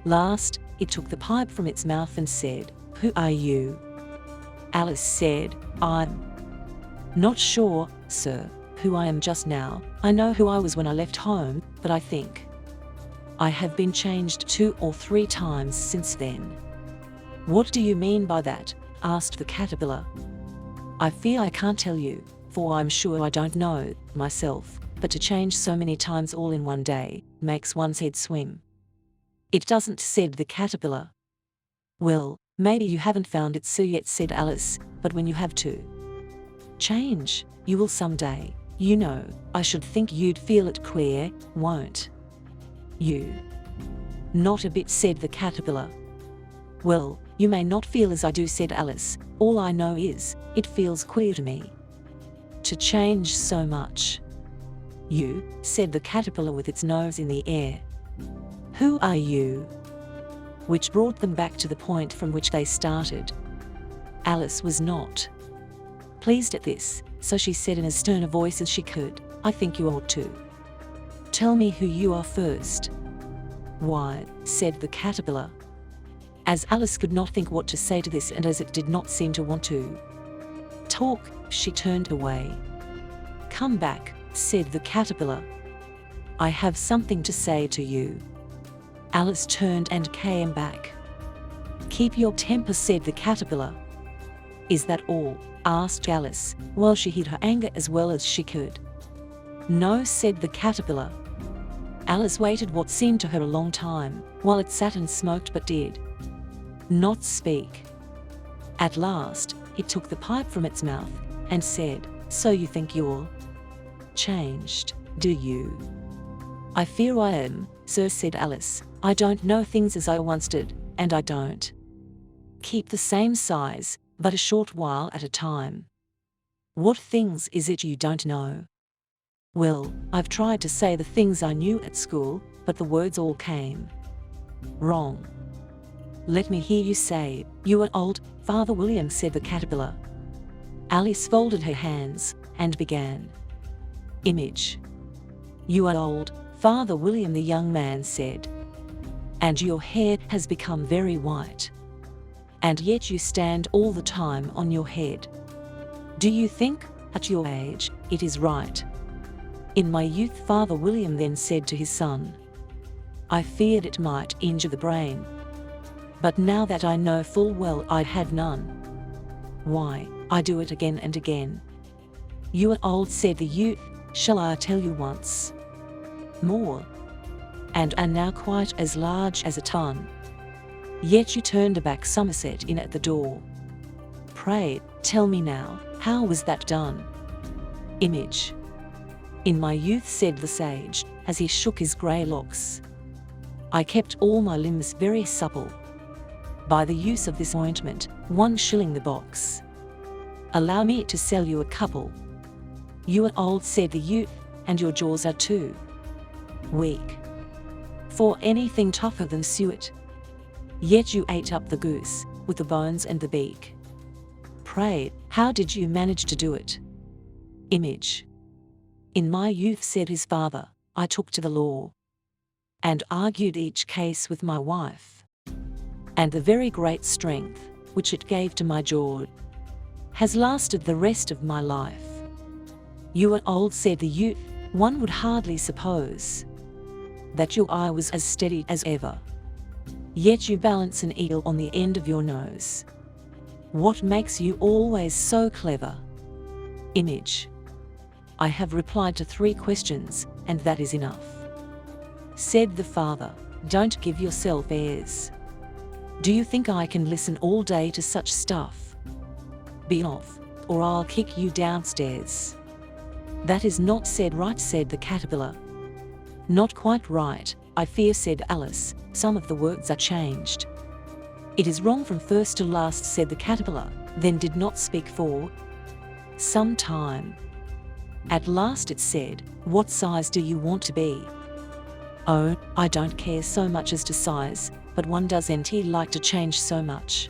last, it took the pipe from its mouth and said, "Who are you?" Alice said, "I'm not sure, sir, who I am just now. I know who I was when I left home, but I think I have been changed 2 or 3 times since then." "What do you mean by that?" asked the caterpillar. "I fear I can't tell you, for I'm sure I don't know myself, but to change so many times all in one day makes one's head swim." "It doesn't," said the caterpillar. "Well, maybe you haven't found it so yet," said Alice, "but when you have to change, you will someday. You know, I should think you'd feel it queer, won't you?" Not a bit, said the caterpillar. Well, you may not feel as I do, said Alice. All I know is, it feels queer to me. To change so much. You, said the caterpillar with its nose in the air. Who are you? Which brought them back to the point from which they started. Alice was not pleased at this, so she said in as stern a voice as she could, I think you ought to tell me who you are first. Why, said the caterpillar. As Alice could not think what to say to this, and as it did not seem to want to talk, she turned away. Come back, said the caterpillar. I have something to say to you. Alice turned and came back. Keep your temper, said the caterpillar. Is that all? Asked Alice, while she hid her anger as well as she could. No, said the caterpillar. Alice waited what seemed to her a long time, while it sat and smoked but did not speak. At last, it took the pipe from its mouth and said, So you think you're changed, do you? I fear I am, sir, said Alice. I don't know things as I once did, and I don't keep the same size, but a short while at a time. What things is it you don't know? Well, I've tried to say the things I knew at school, but the words all came wrong. Let me hear you say, you are old, Father William, said the caterpillar. Alice folded her hands and began. Image. You are old, Father William, the young man said. And your hair has become very white. And yet you stand all the time on your head. Do you think, at your age, it is right? In my youth, Father William then said to his son, I feared it might injure the brain. But now that I know full well I had none, why, I do it again and again. You are old, said the youth, shall I tell you once more? And are now quite as large as a ton. Yet you turned a back somerset in at the door. Pray, tell me now, how was that done? Image. In my youth, said the sage, as he shook his grey locks, I kept all my limbs very supple. By the use of this ointment, 1 shilling the box. Allow me to sell you a couple. You are old, said the youth, and your jaws are too weak for anything tougher than suet. Yet you ate up the goose, with the bones and the beak. Pray, how did you manage to do it? Image. In my youth, said his father, I took to the law and argued each case with my wife. And the very great strength, which it gave to my jaw, has lasted the rest of my life. You are old, said the youth, one would hardly suppose that your eye was as steady as ever. Yet you balance an eel on the end of your nose. What makes you always so clever? Image. I have replied to 3 questions, and that is enough. Said the father, don't give yourself airs. Do you think I can listen all day to such stuff? Be off, or I'll kick you downstairs. That is not said right, said the caterpillar. Not quite right, I fear, said Alice. Some of the words are changed. It is wrong from first to last, said the caterpillar, then did not speak for some time. At last it said, what size do you want to be? Oh, I don't care so much as to size, but one doesn't like to change so much.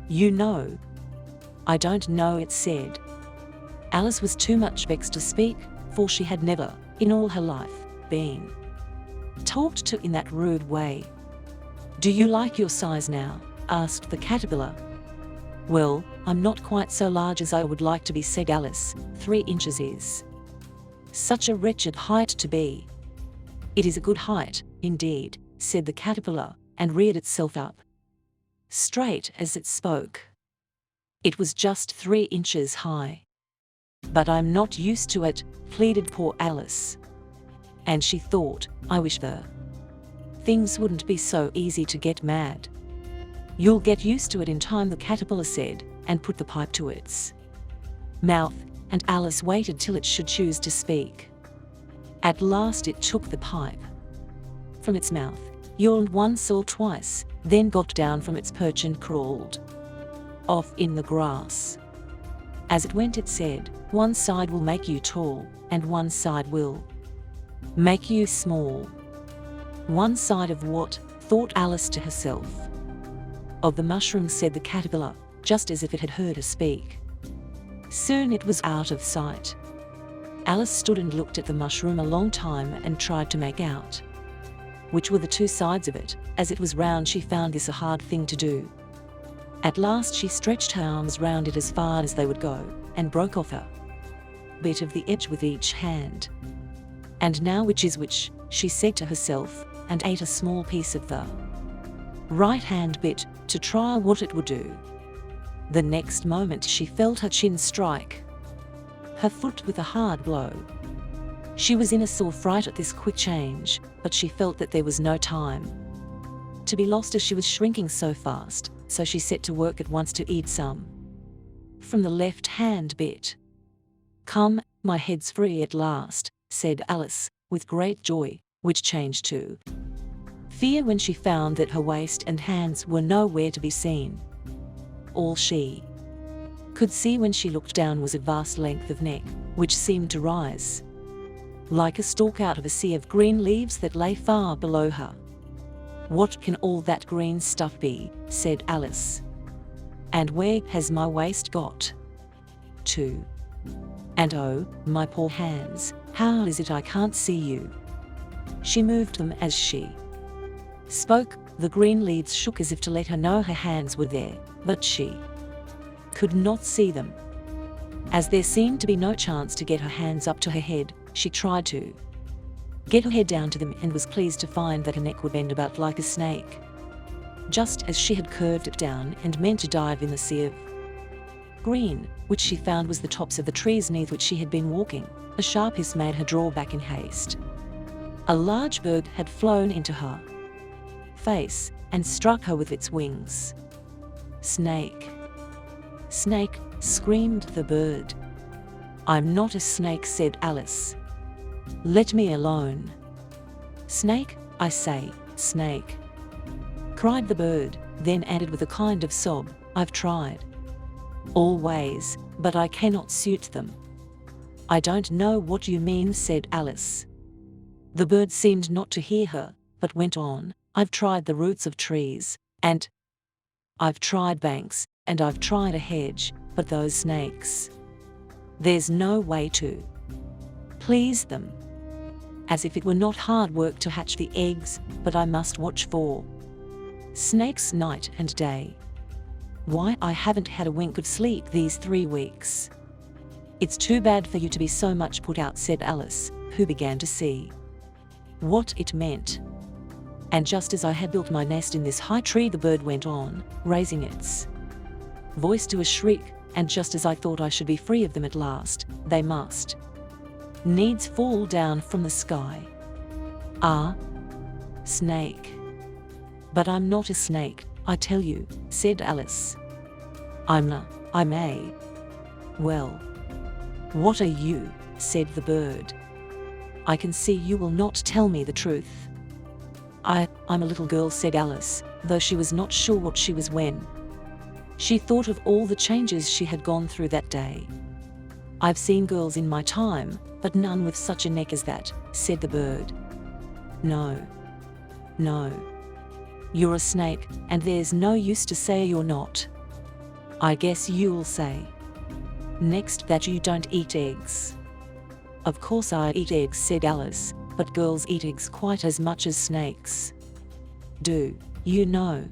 You know. I don't know, it said. Alice was too much vexed to speak, for she had never, in all her life, been talked to in that rude way. Do you like your size now? Asked the caterpillar. Well, I'm not quite so large as I would like to be, said Alice. 3 inches is such a wretched height to be. It is a good height, indeed, said the caterpillar, and reared itself up straight as it spoke. It was just 3 inches high. But I'm not used to it, pleaded poor Alice. And she thought, I wish the things wouldn't be so easy to get mad. You'll get used to it in time, the caterpillar said, and put the pipe to its mouth, and Alice waited till it should choose to speak. At last it took the pipe from its mouth yawned once or twice, then got down from its perch and crawled off in the grass. As it went, it said, "One side will make you tall, and one side will make you small." One side of what? Thought Alice to herself. Of the mushroom, said the caterpillar, just as if it had heard her speak. Soon it was out of sight. Alice stood and looked at the mushroom a long time and tried to make out which were the two sides of it. As it was round, she found this a hard thing to do. At last she stretched her arms round it as far as they would go, and broke off a bit of the edge with each hand. "And now which is which?" she said to herself, and ate a small piece of the right hand bit, to try what it would do. The next moment she felt her chin strike her foot with a hard blow. She was in a sore fright at this quick change, but she felt that there was no time to be lost as she was shrinking so fast, so she set to work at once to eat some from the left hand bit. "Come, my head's free at last," said Alice, with great joy, which changed to fear when she found that her waist and hands were nowhere to be seen. All she could see when she looked down was a vast length of neck, which seemed to rise like a stalk out of a sea of green leaves that lay far below her. "What can all that green stuff be?" said Alice. "And where has my waist got to? And oh, my poor hands, how is it I can't see you?" She moved them as she spoke. The green leaves shook as if to let her know her hands were there, but she could not see them. As there seemed to be no chance to get her hands up to her head, she tried to get her head down to them and was pleased to find that her neck would bend about like a snake. Just as she had curved it down and meant to dive in the sea of green, which she found was the tops of the trees neath which she had been walking, a sharp hiss made her draw back in haste. A large bird had flown into her face and struck her with its wings. "Snake! Snake!" screamed the bird. "I'm not a snake," said Alice. "Let me alone." "Snake, I say, snake!" cried the bird, then added with a kind of sob, "I've tried all ways, but I cannot suit them." "I don't know what you mean," said Alice. The bird seemed not to hear her, but went on, "I've tried the roots of trees, and I've tried banks, and I've tried a hedge, but those snakes, there's no way to please them. As if it were not hard work to hatch the eggs, but I must watch for snakes night and day. Why, I haven't had a wink of sleep these 3 weeks." "It's too bad for you to be so much put out," said Alice, who began to see what it meant. "And just as I had built my nest in this high tree," the bird went on, raising its voice to a shriek, "and just as I thought I should be free of them at last, they must needs fall down from the sky. Ah, snake! But I'm not a snake, I tell you," said Alice. I'm a. "Well, what are you?" said the bird. "I can see you will not tell me the truth." I'm a little girl," said Alice, though she was not sure what she was when she thought of all the changes she had gone through that day. "I've seen girls in my time, but none with such a neck as that," said the bird. No. You're a snake, and there's no use to say you're not. I guess you'll say next that you don't eat eggs." "Of course I eat eggs," said Alice, "but girls eat eggs quite as much as snakes." "Do you know?"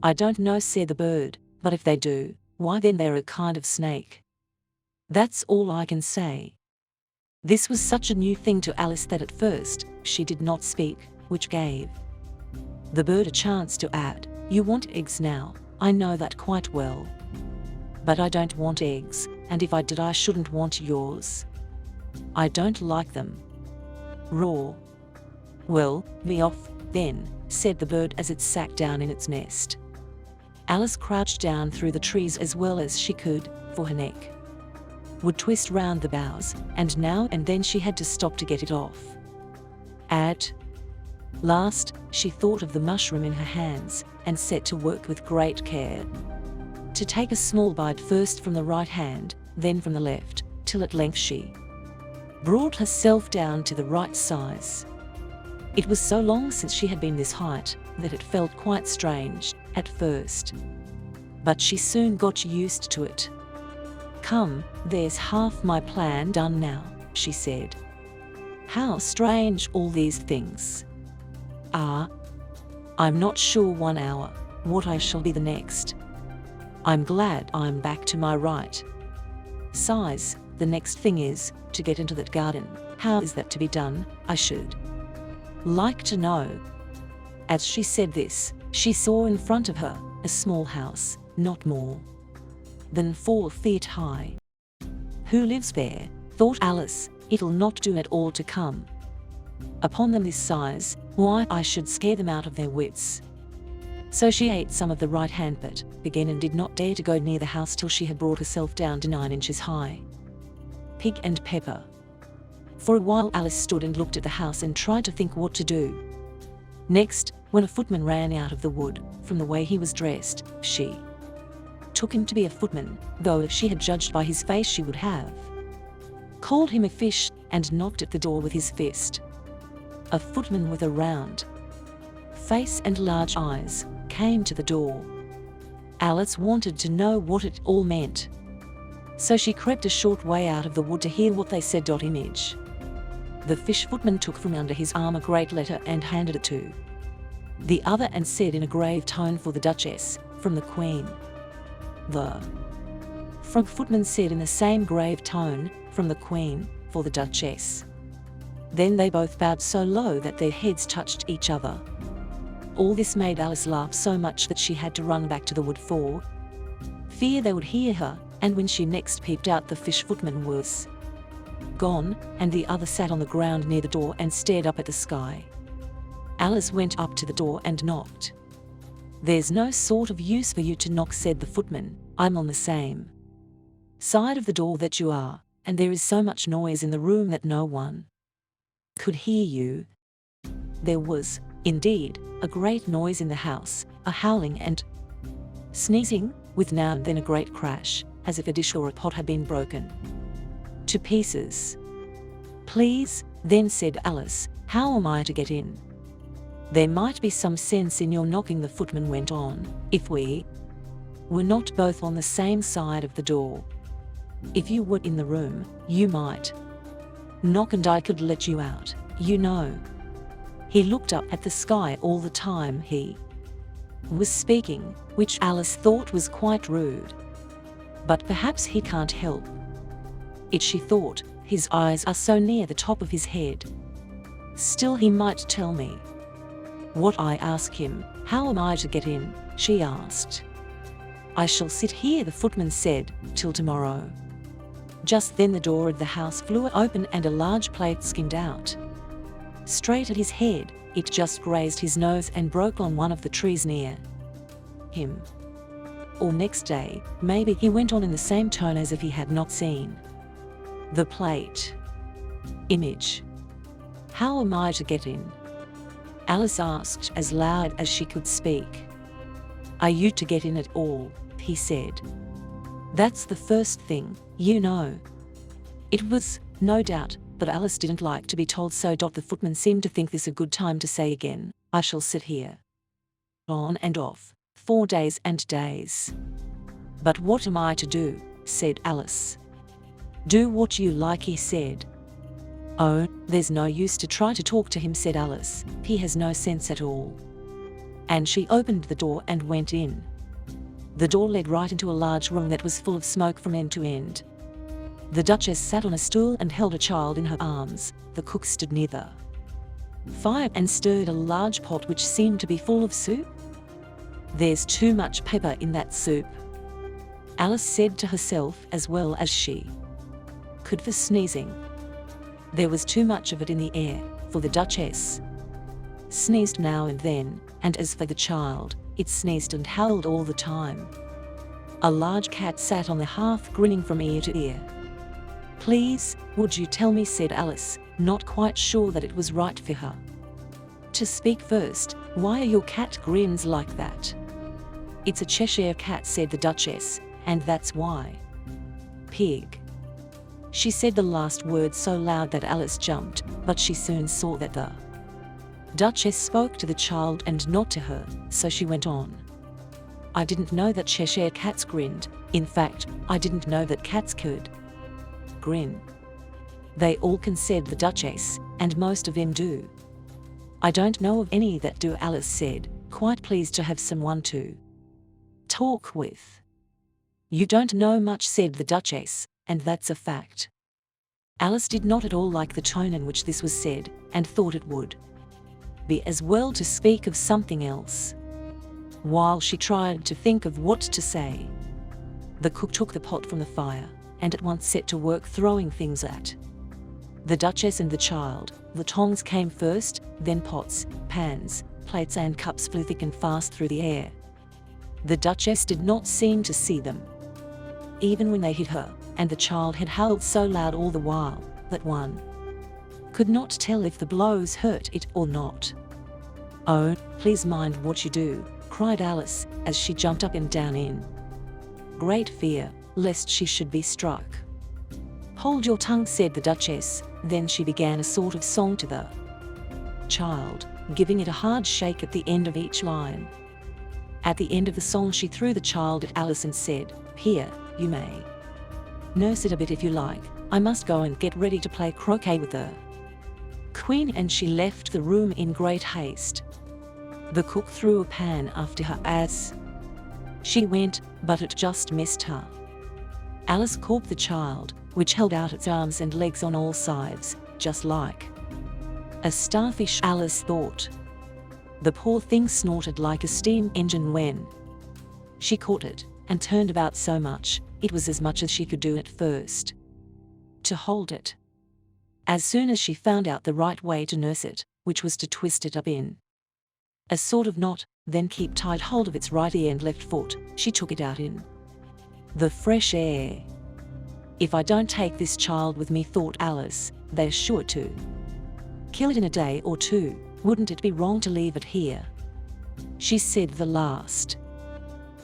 "I don't know," said the bird, "but if they do, why then they're a kind of snake. That's all I can say." This was such a new thing to Alice that at first she did not speak, which gave the bird a chance to add, "You want eggs now, I know that quite well. But I don't want eggs, and if I did I shouldn't want yours. I don't like them raw." "Well, be off, then," said the bird as it sat down in its nest. Alice crouched down through the trees as well as she could, for her neck would twist round the boughs, and now and then she had to stop to get it off. At Last, she thought of the mushroom in her hands and set to work with great care. To take a small bite first from the right hand, then from the left, till at length she brought herself down to the right size. It was so long since she had been this height that it felt quite strange at first. But she soon got used to it. "Come, there's half my plan done now," she said. "How strange all these things are. I'm not sure 1 hour what I shall be the next. I'm glad I'm back to my right size. The next thing is to get into that garden. How is that to be done, I should like to know?" As she said this, she saw in front of her a small house, not more than 4 feet high. "Who lives there?" thought Alice. "It'll not do at all to come upon them this size. Why, I should scare them out of their wits." So she ate some of the right hand but began and did not dare to go near the house till she had brought herself down to 9 inches high. Pig and pepper. For a while Alice stood and looked at the house and tried to think what to do. Next, when a footman ran out of the wood, from the way he was dressed, she took him to be a footman, though if she had judged by his face she would have called him a fish, and knocked at the door with his fist. A footman with a round face and large eyes came to the door. Alice wanted to know what it all meant. So she crept a short way out of the wood to hear what they said. Image. The fish footman took from under his arm a great letter and handed it to the other and said in a grave tone, "For the Duchess, from the Queen." The frog footman said in the same grave tone, "From the Queen, for the Duchess." Then they both bowed so low that their heads touched each other. All this made Alice laugh so much that she had to run back to the wood for fear they would hear her, and when she next peeped out the fish footman was gone, and the other sat on the ground near the door and stared up at the sky. Alice went up to the door and knocked. "There's no sort of use for you to knock," said the footman. "I'm on the same side of the door that you are, and there is so much noise in the room that no one could hear you." There was, indeed, a great noise in the house, a howling and sneezing, with now and then a great crash, as if a dish or a pot had been broken to pieces. "Please," then said Alice, "how am I to get in?" "There might be some sense in your knocking," the footman went on, "if we were not both on the same side of the door. If you were in the room, you might knock and I could let you out, you know." He looked up at the sky all the time he was speaking, which Alice thought was quite rude. But perhaps he can't help it, she thought. His eyes are so near the top of his head. Still, he might tell me what I ask him. "How am I to get in?" she asked. "I shall sit here," the footman said, "till tomorrow." Just then the door of the house flew open and a large plate skimmed out straight at his head. It just grazed his nose and broke on one of the trees near him. Or next day, maybe, he went on in the same tone as if he had not seen the plate. Image. "How am I to get in?" Alice asked as loud as she could speak. "Are you to get in at all?" he said. "That's the first thing, you know." It was, no doubt, but Alice didn't like to be told so. The footman seemed to think this a good time to say again, "I shall sit here on and off 4 days and days." "But what am I to do?" said Alice. "Do what you like," he said. "Oh, there's no use to try to talk to him," said Alice. "He has no sense at all." And she opened the door and went in. The door led right into a large room that was full of smoke from end to end. The Duchess sat on a stool and held a child in her arms. The cook stood near the fire and stirred a large pot which seemed to be full of soup. "There's too much pepper in that soup," Alice said to herself as well as she could for sneezing. There was too much of it in the air, for the Duchess sneezed now and then, and as for the child, it sneezed and howled all the time. A large cat sat on the hearth grinning from ear to ear. "Please, would you tell me," said Alice, not quite sure that it was right for her to speak first. Why are your cat grins like that? It's a Cheshire cat, said the Duchess, and that's why. Pig. She said the last word so loud that Alice jumped, but she soon saw that the Duchess spoke to the child and not to her, so she went on. I didn't know that Cheshire cats grinned. In fact, I didn't know that cats could grin. They all can, said the Duchess, and most of them do. I don't know of any that do, Alice said, quite pleased to have someone to talk with. You don't know much, said the Duchess, and that's a fact. Alice did not at all like the tone in which this was said, and thought it would be as well to speak of something else. While she tried to think of what to say, the cook took the pot from the fire, and at once set to work throwing things at the Duchess and the child. The tongs came first, then pots, pans, plates and cups flew thick and fast through the air. The Duchess did not seem to see them, even when they hit her, and the child had howled so loud all the while that one could not tell if the blows hurt it or not. Oh, please mind what you do, cried Alice, as she jumped up and down in great fear, lest she should be struck. Hold your tongue, said the Duchess. Then she began a sort of song to the child, giving it a hard shake at the end of each line. At the end of the song she threw the child at Alice and said, Here, you may nurse it a bit if you like. I must go and get ready to play croquet with the Queen, and she left the room in great haste. The cook threw a pan after her as she went, but it just missed her. Alice caught the child, which held out its arms and legs on all sides, just like a starfish, Alice thought. The poor thing snorted like a steam engine when she caught it, and turned about so much, it was as much as she could do at first to hold it. As soon as she found out the right way to nurse it, which was to twist it up in a sort of knot, then keep tight hold of its right ear and left foot, she took it out in the fresh air. If I don't take this child with me, thought Alice, they're sure to kill it in a day or two. Wouldn't it be wrong to leave it here? She said the last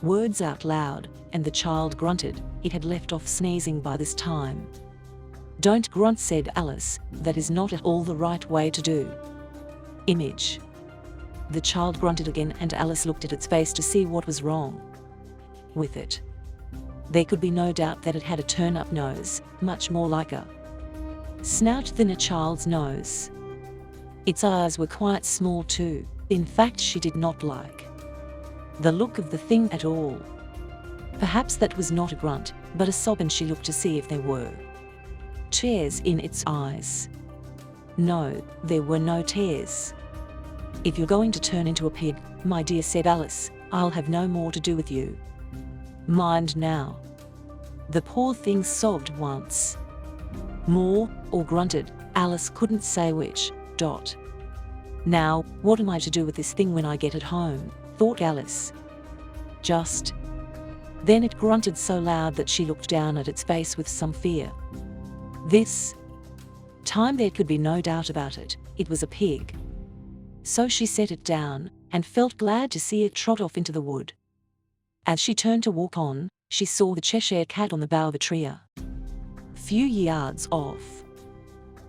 words out loud, and the child grunted. It had left off sneezing by this time. Don't grunt, said Alice, that is not at all the right way to do. Image. The child grunted again, and Alice looked at its face to see what was wrong with it. There could be no doubt that it had a turn-up nose, much more like a snout than a child's nose. Its eyes were quite small too. In fact, she did not like the look of the thing at all. Perhaps that was not a grunt, but a sob, and she looked to see if there were tears in its eyes. No, there were no tears. If you're going to turn into a pig, my dear, said Alice, I'll have no more to do with you. Mind now. The poor thing sobbed once more, or grunted. Alice couldn't say which. Now, what am I to do with this thing when I get it home, thought Alice. Just then it grunted so loud that she looked down at its face with some fear. This time there could be no doubt about it, it was a pig. So she set it down, and felt glad to see it trot off into the wood. As she turned to walk on, she saw the Cheshire cat on the bough of a tree a few yards off.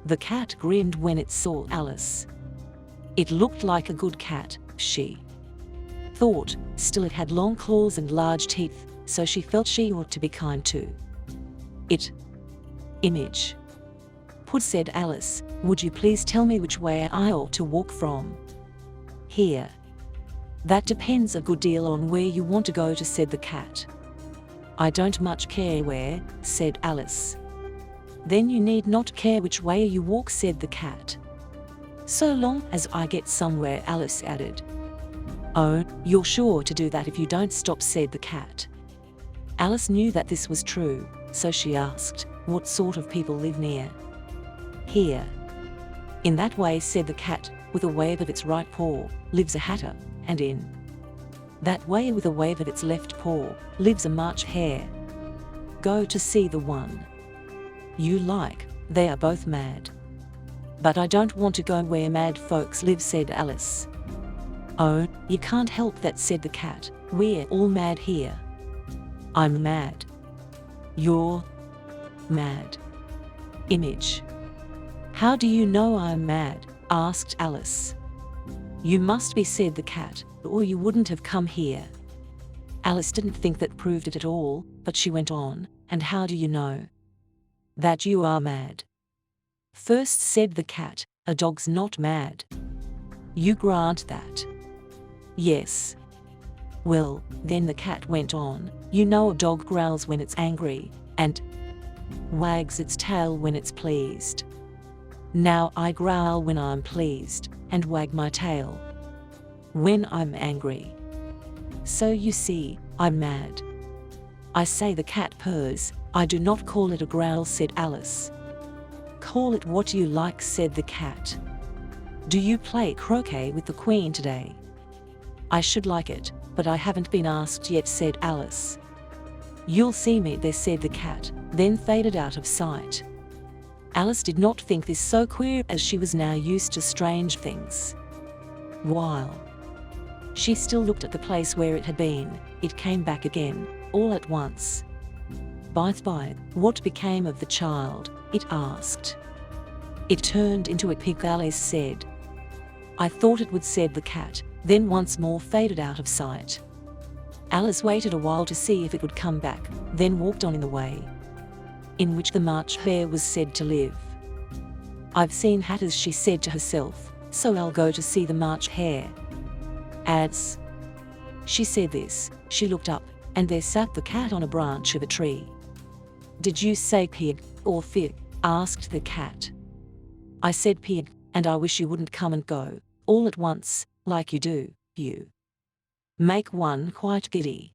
The cat grinned when it saw Alice. It looked like a good cat, she thought. Still, it had long claws and large teeth, so she felt she ought to be kind to it. Image. Put, said Alice, would you please tell me which way I ought to walk from here? That depends a good deal on where you want to go to, said the cat. I don't much care where, said Alice. Then you need not care which way you walk, said the cat. So long as I get somewhere, Alice added. Oh, you're sure to do that if you don't stop, said the cat. Alice knew that this was true, so she asked, what sort of people live near here? In that way, said the cat, with a wave of its right paw, lives a hatter, and in that way, with a wave of its left paw, lives a March hare. Go to see the one you like, they are both mad. "But I don't want to go where mad folks live," said Alice. "Oh, you can't help that," said the cat. "We're all mad here." "I'm mad." "You're mad." Image. "How do you know I'm mad?" asked Alice. "You must be," said the cat, "or you wouldn't have come here." Alice didn't think that proved it at all, but she went on, "And how do you know that you are mad?" "First," said the cat, "a dog's not mad." "You grant that?" "Yes." "Well, then," the cat went on, "you know a dog growls when it's angry, and wags its tail when it's pleased. Now I growl when I'm pleased, and wag my tail when I'm angry. So you see, I'm mad." "I say," the cat purrs, "I do not call it a growl," said Alice. "Call it what you like," said the cat. "Do you play croquet with the Queen today?" "I should like it, but I haven't been asked yet," said Alice. "You'll see me there," said the cat, then faded out of sight. Alice did not think this so queer, as she was now used to strange things. While she still looked at the place where it had been, it came back again, all at once. "By the by, what became of the child?" it asked. "It turned into a pig," Alice said. "I thought it would," said the cat, then once more faded out of sight. Alice waited a while to see if it would come back, then walked on in the way in which the March Hare was said to live. "I've seen hatters," she said to herself, "so I'll go to see the March Hare." As she said this, she looked up, and there sat the cat on a branch of a tree. "Did you say pig or fig?" asked the cat. "I said pig, and I wish you wouldn't come and go all at once, like you do. You make one quite giddy."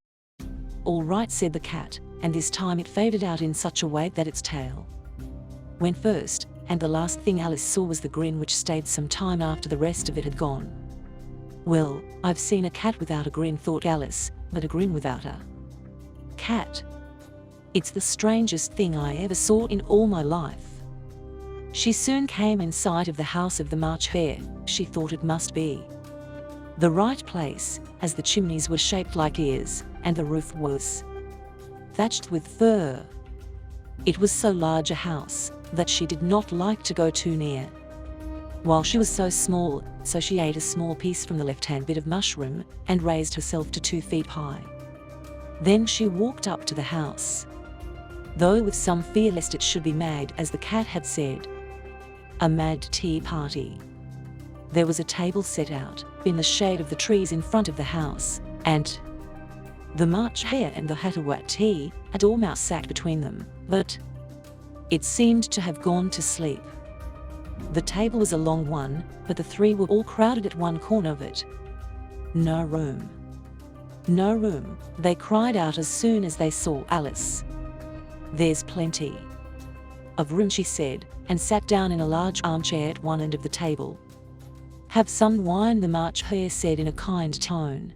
"All right," said the cat, and this time it faded out in such a way that its tail went first, and the last thing Alice saw was the grin, which stayed some time after the rest of it had gone. "Well, I've seen a cat without a grin," thought Alice, "but a grin without a cat. It's the strangest thing I ever saw in all my life." She soon came in sight of the house of the March Hare. She thought it must be the right place, as the chimneys were shaped like ears, and the roof was thatched with fur. It was so large a house that she did not like to go too near. While she was so small, so she ate a small piece from the left-hand bit of mushroom, and raised herself to 2 feet high. Then she walked up to the house, though with some fear lest it should be mad, as the cat had said. A mad tea party. There was a table set out in the shade of the trees in front of the house, and the March Hare and the Hatter were at tea, a dormouse sat between them, but it seemed to have gone to sleep. The table was a long one, but the three were all crowded at one corner of it. "No room. No room," they cried out as soon as they saw Alice. "There's plenty of room," she said, and sat down in a large armchair at one end of the table. "Have some wine," the March Hare said in a kind tone.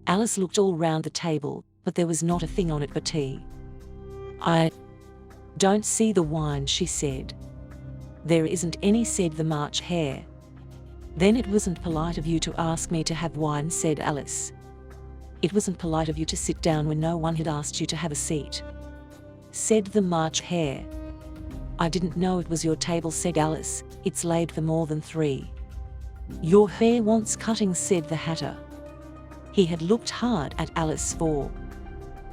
Alice looked all round the table, but there was not a thing on it but tea. "I don't see the wine," she said. "There isn't any," said the March Hare. "Then it wasn't polite of you to ask me to have wine," said Alice. "It wasn't polite of you to sit down when no one had asked you to have a seat," said the March Hare. "I didn't know it was your table," said Alice. "It's laid for more than 3. "Your hair wants cutting," said the Hatter. He had looked hard at Alice for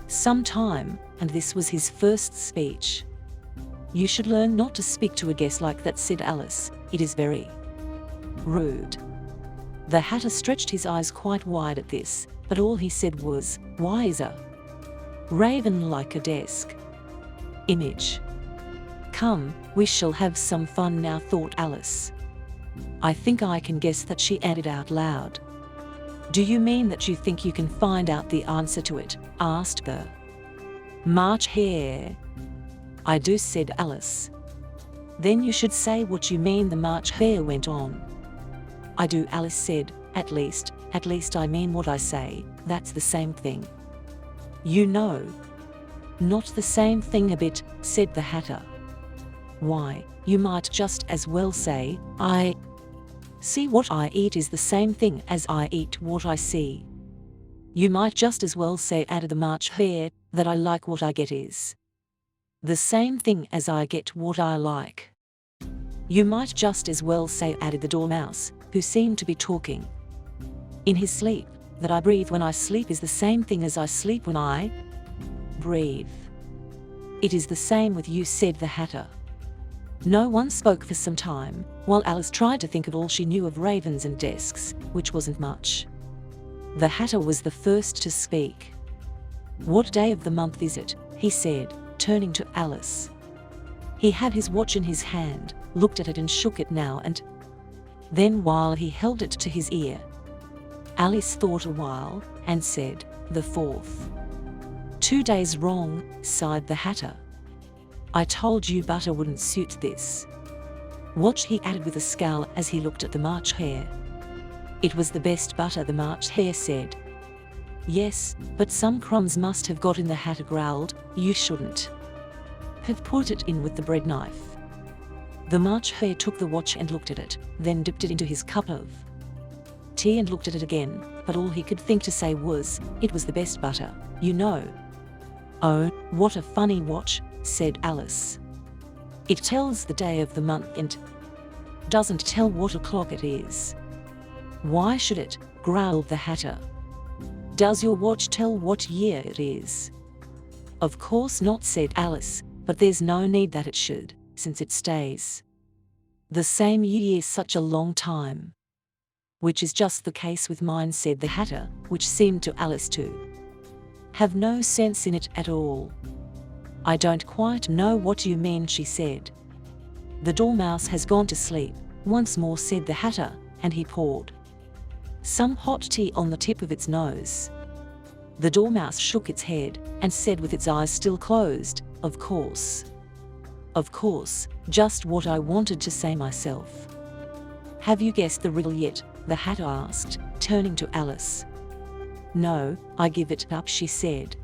some time, and this was his first speech. "You should learn not to speak to a guest like that," said Alice. "It is very rude." The Hatter stretched his eyes quite wide at this, but all he said was, "Why is a raven like a desk?" Image. "Come, we shall have some fun now," thought Alice. "I think I can guess that," she added out loud. "Do you mean that you think you can find out the answer to it?" asked the March Hare. "I do," said Alice. "Then you should say what you mean," the March Hare went on. "I do," Alice said. At least I mean what I say. That's the same thing." "You know, not the same thing a bit," said the Hatter. "Why, You might just as well say, I see what I eat is the same thing as I eat what I see. You might just as well say, added the March Hare, that I like what I get is the same thing as I get what I like. You might just as well say, added the Dormouse, who seemed to be talking in his sleep, that I breathe when I sleep is the same thing as I sleep when I breathe. It is the same with you, said the Hatter. No one spoke for some time, while Alice tried to think of all she knew of ravens and desks, which wasn't much. The Hatter was the first to speak. What day of the month is it? He said, turning to Alice. He had his watch in his hand, looked at it and shook it now and then while he held it to his ear. Alice thought a while, and said, the 4th. 2 days wrong, sighed the Hatter. I told you butter wouldn't suit this watch, he added with a scowl as he looked at the March Hare. It was the best butter, the March Hare said. Yes, but some crumbs must have got in, the Hatter growled. You shouldn't have put it in with the bread knife. The March Hare took the watch and looked at it, then dipped it into his cup of tea and looked at it again, but all he could think to say was, it was the best butter, you know. Oh, what a funny watch, said Alice. It tells the day of the month and doesn't tell what o'clock it is. Why should it? Growled the Hatter. Does your watch tell what year it is? Of course not, said Alice, but there's no need that it should, since it stays the same year such a long time. Which is just the case with mine, said the Hatter, which seemed to Alice to have no sense in it at all. I don't quite know what you mean, she said. The Dormouse has gone to sleep, once more, said the Hatter, and he poured some hot tea on the tip of its nose. The Dormouse shook its head, and said with its eyes still closed, of course. Of course, just what I wanted to say myself. Have you guessed the riddle yet? The Hatter asked, turning to Alice. No, I give it up, she said.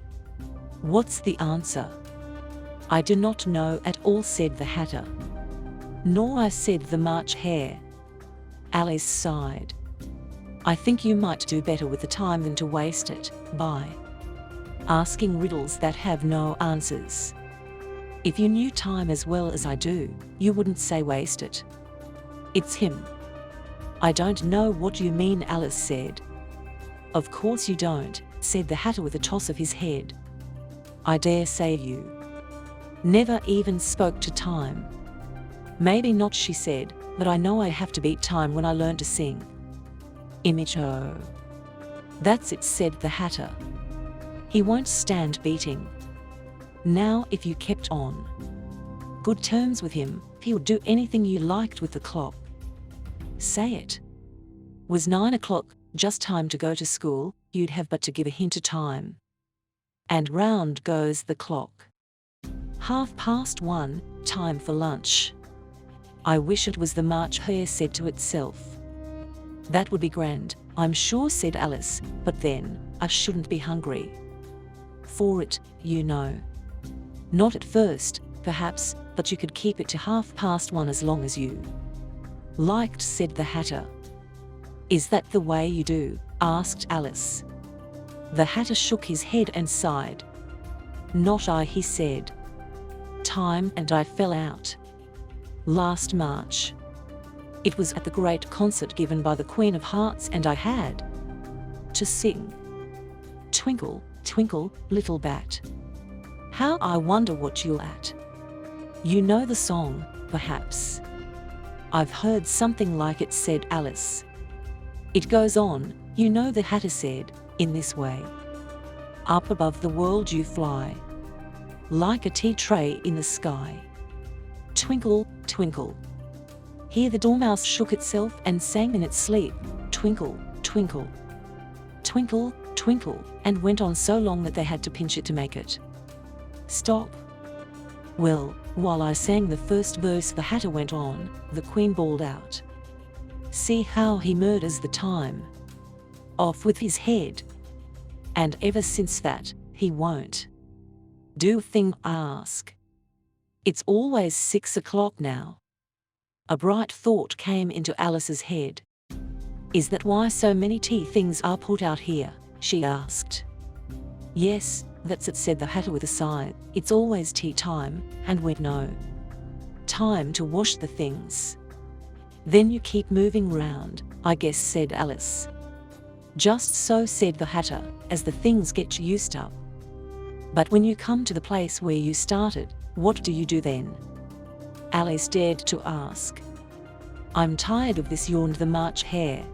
What's the answer? I do not know at all, said the Hatter. Nor I, said the March Hare. Alice sighed. I think you might do better with the time than to waste it by asking riddles that have no answers. If you knew time as well as I do, you wouldn't say waste it. It's him. I don't know what you mean, Alice said. Of course you don't, said the Hatter with a toss of his head. I dare say you never even spoke to time. Maybe not, she said, but I know I have to beat time when I learn to sing. Image. Oh. That's it, said the Hatter. He won't stand beating. Now if you kept on good terms with him, he would do anything you liked with the clock. Say it was 9 o'clock, just time to go to school, you'd have but to give a hint of time. And round goes the clock. 1:30, time for lunch. I wish it was, the March Hare said to itself. That would be grand, I'm sure, said Alice, but then, I shouldn't be hungry for it, you know. Not at first, perhaps, but you could keep it to 1:30 as long as you liked, said the Hatter. Is that the way you do? Asked Alice. The Hatter shook his head and sighed. Not I, he said. Time and I fell out last March. It was at the great concert given by the Queen of Hearts, and I had to sing Twinkle, Twinkle, Little Bat. How I wonder what you're at. You know the song, perhaps. I've heard something like it, said Alice. It goes on, you know, the Hatter said, in this way. Up above the world you fly, like a tea tray in the sky. Twinkle, twinkle. Here the Dormouse shook itself and sang in its sleep, twinkle, twinkle. Twinkle, twinkle, and went on so long that they had to pinch it to make it stop. Well, while I sang the first verse, the Hatter went on, the Queen bawled out. See how he murders the time. Off with his head. And ever since that, he won't do a thing I ask. It's always 6 o'clock now. A bright thought came into Alice's head. "Is that why so many tea things are put out here?" she asked. "Yes, that's it," said the Hatter with a sigh. "It's always tea time, and we've no time to wash the things." "Then you keep moving round, I guess," said Alice. "Just so," said the Hatter, "as the things get used up." "But when you come to the place where you started, what do you do then?" Alice dared to ask. "I'm tired of this," yawned the March Hare.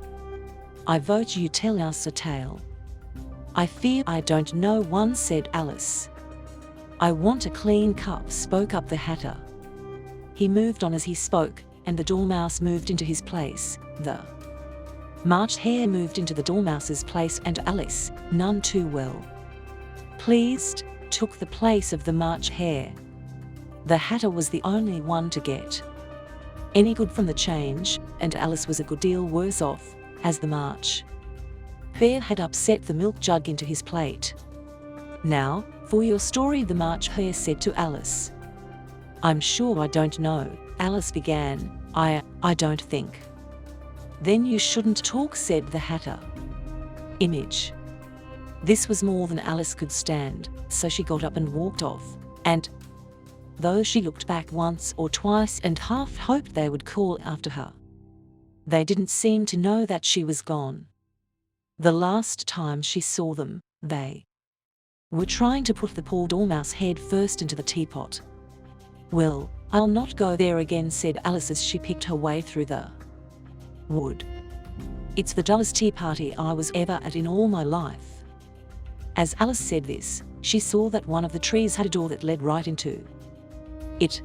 "I vote you tell us a tale." "I fear I don't know one," said Alice. "I want a clean cup," spoke up the Hatter. He moved on as he spoke, and the Dormouse moved into his place. The March Hare moved into the Dormouse's place, and Alice, none too well pleased, took the place of the March Hare. The Hatter was the only one to get any good from the change, and Alice was a good deal worse off, as the March Hare had upset the milk jug into his plate. "Now, for your story," the March Hare said to Alice. "I'm sure I don't know," Alice began. I don't think." "Then you shouldn't talk," said the Hatter. Image. This was more than Alice could stand, so she got up and walked off, and though she looked back once or twice and half hoped they would call after her, they didn't seem to know that she was gone. The last time she saw them, they were trying to put the poor Dormouse head first into the teapot. "Well, I'll not go there again," said Alice as she picked her way through the wood. "It's the dullest tea party I was ever at in all my life." As Alice said this, she saw that one of the trees had a door that led right into it.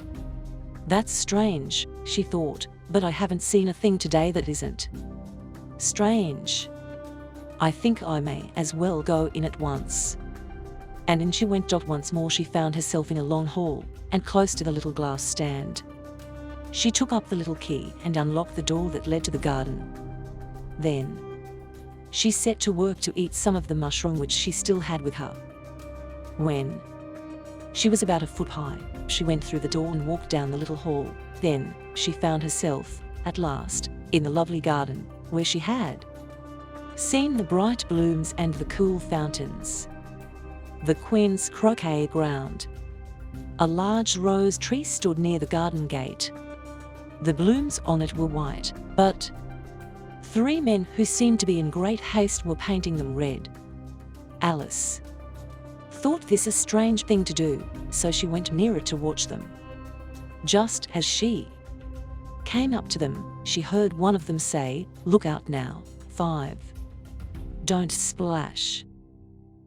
"That's strange," she thought, "but I haven't seen a thing today that isn't strange. I think I may as well go in at once." And in she went. Once more she found herself in a long hall, and close to the little glass stand. She took up the little key and unlocked the door that led to the garden. Then she set to work to eat some of the mushroom which she still had with her. When she was about a foot high, she went through the door and walked down the little hall. Then she found herself, at last, in the lovely garden, where she had seen the bright blooms and the cool fountains, the Queen's croquet ground. A large rose tree stood near the garden gate. The blooms on it were white, but 3 men who seemed to be in great haste were painting them red. Alice thought this a strange thing to do, so she went nearer to watch them. Just as she came up to them, she heard one of them say, "Look out now, 5. Don't splash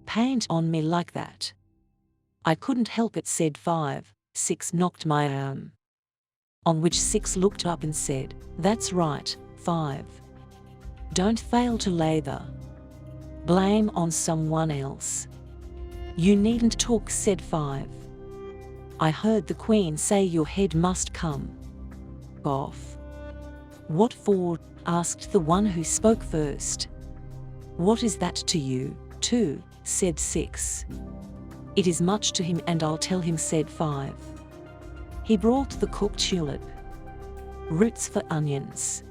paint on me like that." "I couldn't help it," said 5. 6 knocked my arm. On which 6 looked up and said, "That's right, 5. Don't fail to lay the blame on someone else." "You needn't talk," said 5. "I heard the Queen say your head must come off." "What for?" asked the one who spoke first. "What is that to you, too?" said 6. "It is much to him, and I'll tell him," said 5. He brought the cooked tulip roots for onions.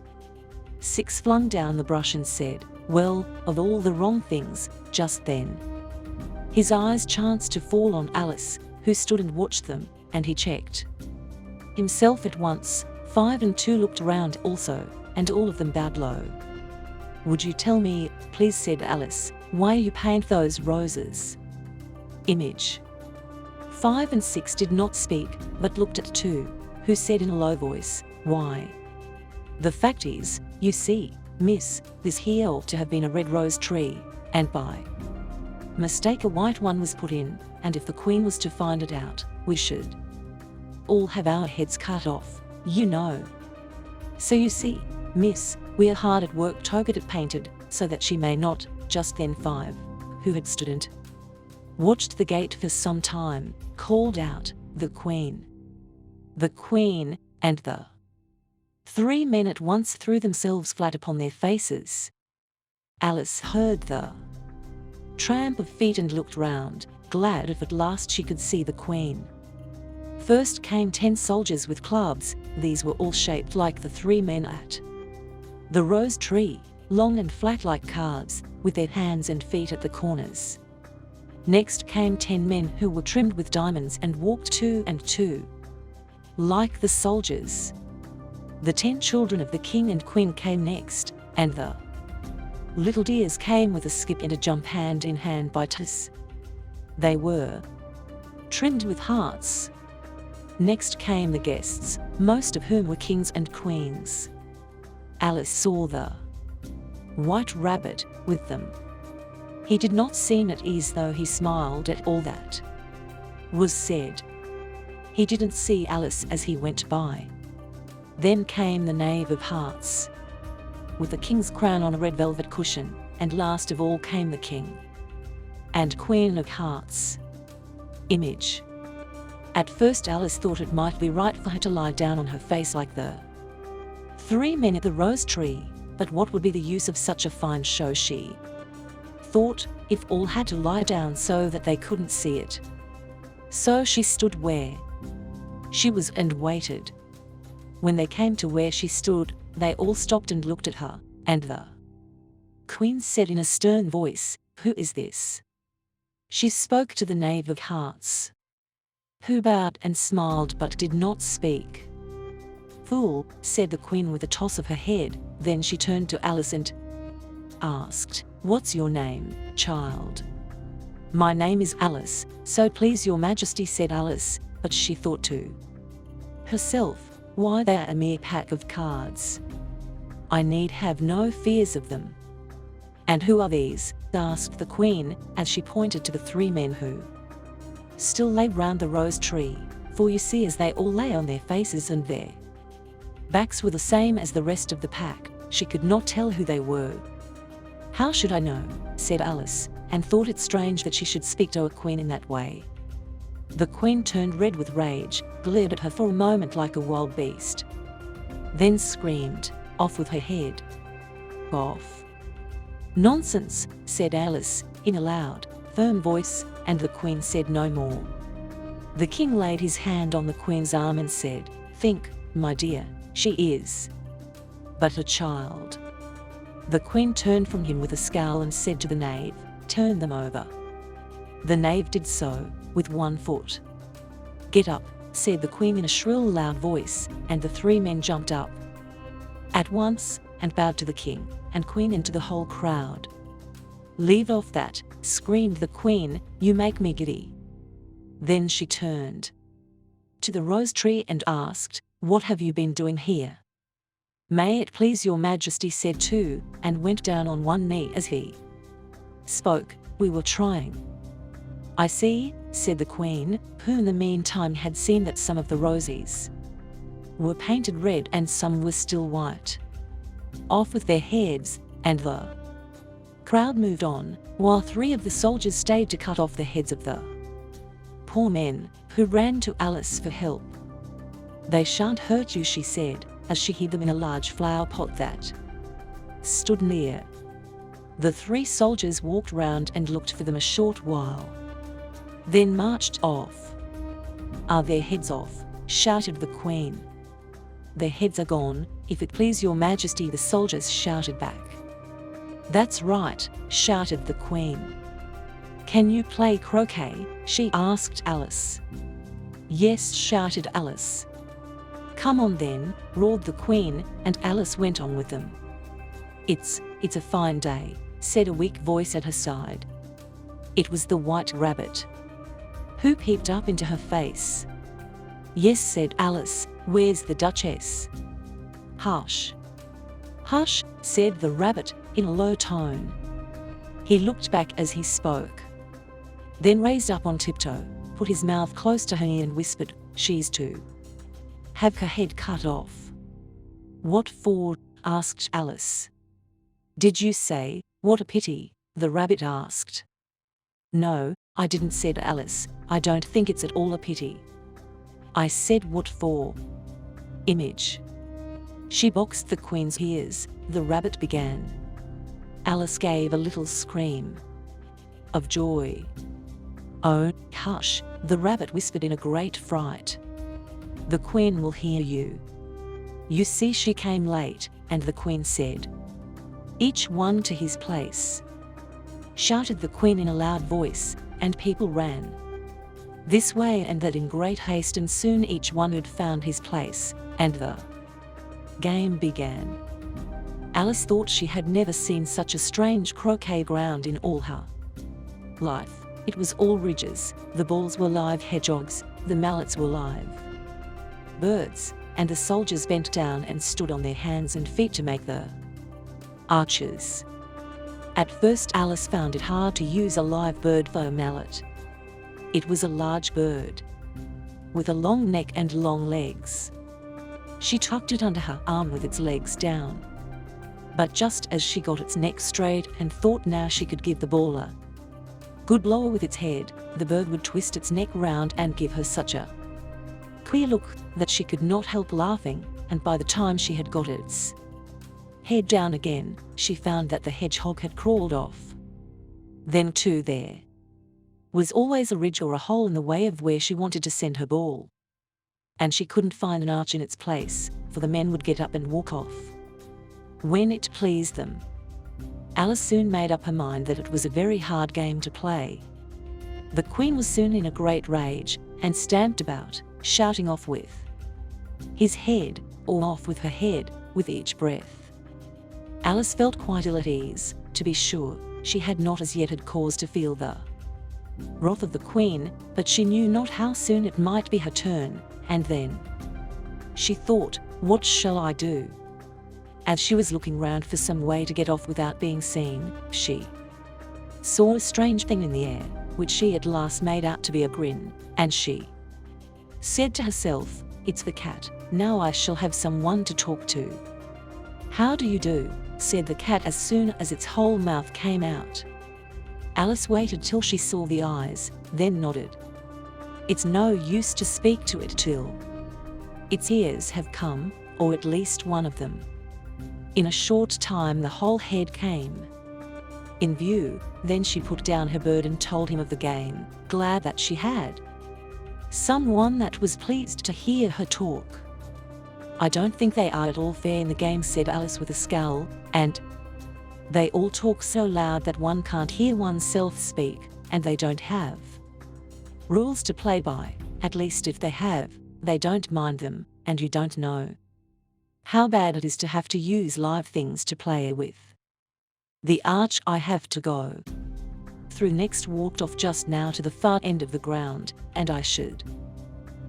6 flung down the brush and said, "Well, of all the wrong things." Just then his eyes chanced to fall on Alice, who stood and watched them, and he checked himself at once. 5 and 2 looked round also, and all of them bowed low. "Would you tell me, please," said Alice, "why you paint those roses?" Image. 5 and 6 did not speak, but looked at 2, who said in a low voice, "Why, the fact is, you see, miss, this here ought to have been a red rose tree, and by mistake a white one was put in, and if the Queen was to find it out, we should all have our heads cut off, you know. So you see, miss, we are hard at work to get it painted, so that she may not." Just then 5, who had stood and watched the gate for some time, called out, "The Queen! The Queen!" and the 3 men at once threw themselves flat upon their faces. Alice heard the tramp of feet and looked round, glad if at last she could see the Queen. First came 10 soldiers with clubs. These were all shaped like the 3 men at the rose tree, long and flat like calves, with their hands and feet at the corners. Next came 10 men who were trimmed with diamonds and walked 2 and 2, like the soldiers. The 10 children of the king and queen came next, and the little dears came with a skip and a jump hand in hand by Tis. They were trimmed with hearts. Next came the guests, most of whom were kings and queens. Alice saw the White Rabbit with them. He did not seem at ease, though he smiled at all that was said. He didn't see Alice as he went by. Then came the Knave of Hearts, with the king's crown on a red velvet cushion, and last of all came the king and queen of hearts. Image. At first Alice thought it might be right for her to lie down on her face like the 3 men at the rose tree, but what would be the use of such a fine show, she thought, if all had to lie down so that they couldn't see it. So she stood where she was and waited. When they came to where she stood, they all stopped and looked at her, and the queen said in a stern voice, "Who is this?" She spoke to the Knave of Hearts, who bowed and smiled but did not speak. "Fool," said the queen with a toss of her head. Then she turned to Alice and asked, "What's your name, child?" "My name is Alice, so please your majesty," said Alice, but she thought to herself, "Why, they're a mere pack of cards. I need have no fears of them." "And who are these?" asked the queen, as she pointed to the 3 men who still lay round the rose tree, for you see, as they all lay on their faces and their backs were the same as the rest of the pack, she could not tell who they were. "How should I know?" said Alice, and thought it strange that she should speak to a queen in that way. The queen turned red with rage, glared at her for a moment like a wild beast, then screamed, "Off with her head! Off!" "Nonsense," said Alice, in a loud, firm voice, and the queen said no more. The king laid his hand on the queen's arm and said, "Think, my dear, she is but a child." The queen turned from him with a scowl and said to the knave, "Turn them over." The knave did so, with 1 foot. "Get up," said the queen in a shrill, loud voice, and the 3 men jumped up at once, and bowed to the king and queen and to the whole crowd. "Leave off that," screamed the queen, "you make me giddy." Then she turned to the rose tree and asked, "What have you been doing here?" "May it please your majesty," said 2, and went down on 1 knee as he spoke, "We were trying." "I see," said the queen, who in the meantime had seen that some of the roses were painted red and some were still white. "Off with their heads," and the crowd moved on, while 3 of the soldiers stayed to cut off the heads of the poor men, who ran to Alice for help. "They shan't hurt you," she said, as she hid them in a large flower pot that stood near. The 3 soldiers walked round and looked for them a short while, then marched off. "Are their heads off?" shouted the queen. "Their heads are gone, if it please your majesty," the soldiers shouted back. "That's right," shouted the queen. "Can you play croquet?" she asked Alice. "Yes," shouted Alice. "Come on then," roared the queen, and Alice went on with them. It's a fine day," said a weak voice at her side. It was the White Rabbit, who peeped up into her face. "Yes," said Alice, "where's the Duchess?" "Hush! Hush!" said the rabbit, in a low tone. He looked back as he spoke, then raised up on tiptoe, put his mouth close to her ear and whispered, "She's to have her head cut off." "What for?" asked Alice. "Did you say, 'What a pity'?" the rabbit asked. "No, I didn't," said Alice. "I don't think it's at all a pity. I said, what for?" Image. She boxed the queen's ears, the rabbit began. Alice gave a little scream of joy. "Oh, hush," the rabbit whispered in a great fright. The Queen will hear you. You see, she came late, and the Queen said, "Each one to his place," shouted the Queen in a loud voice, and people ran this way and that in great haste, and soon each one had found his place, and the game began. Alice thought she had never seen such a strange croquet ground in all her life. It was all ridges, the balls were live hedgehogs, the mallets were live birds, and the soldiers bent down and stood on their hands and feet to make the arches. At first Alice found it hard to use a live bird for a mallet. It was a large bird with a long neck and long legs. She tucked it under her arm with its legs down. But just as she got its neck straight and thought now she could give the ball a good blow with its head, the bird would twist its neck round and give her such a queer look that she could not help laughing, and by the time she had got its head down again, she found that the hedgehog had crawled off. Then too there was always a ridge or a hole in the way of where she wanted to send her ball. And she couldn't find an arch in its place, for the men would get up and walk off when it pleased them. Alice soon made up her mind that it was a very hard game to play. The Queen was soon in a great rage, and stamped about, shouting "Off with his head," or "Off with her head," with each breath. Alice felt quite ill at ease. To be sure, she had not as yet had cause to feel the wrath of the Queen, but she knew not how soon it might be her turn, and then she thought, "What shall I do?" As she was looking round for some way to get off without being seen, she saw a strange thing in the air, which she at last made out to be a grin, and she said to herself, "It's the cat, now I shall have someone to talk to." "How do you do?" said the cat as soon as its whole mouth came out. Alice waited till she saw the eyes, then nodded. It's no use to speak to it till its ears have come, or at least one of them. In a short time the whole head came in view. Then she put down her bird and told him of the game, glad that she had someone that was pleased to hear her talk. "I don't think they are at all fair in the game," said Alice with a scowl, "and they all talk so loud that one can't hear oneself speak, and they don't have rules to play by. At least if they have, they don't mind them, and you don't know how bad it is to have to use live things to play with. The arch I have to go through next walked off just now to the far end of the ground, and I should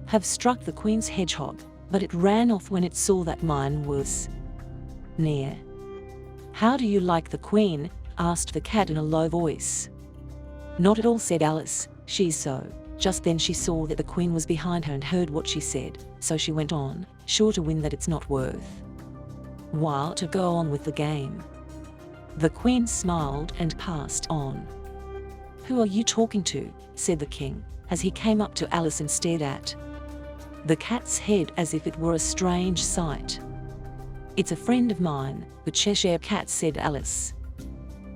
have struck the Queen's hedgehog, but it ran off when it saw that mine was near." "How do you like the Queen?" asked the cat in a low voice. "Not at all," said Alice. "She's so." Just then she saw that the Queen was behind her and heard what she said, so she went on, sure to win that it's not worth while to go on with the game. The Queen smiled and passed on. "Who are you talking to?" said the King, as he came up to Alice and stared at the cat's head as if it were a strange sight. "It's a friend of mine, the Cheshire Cat," said Alice.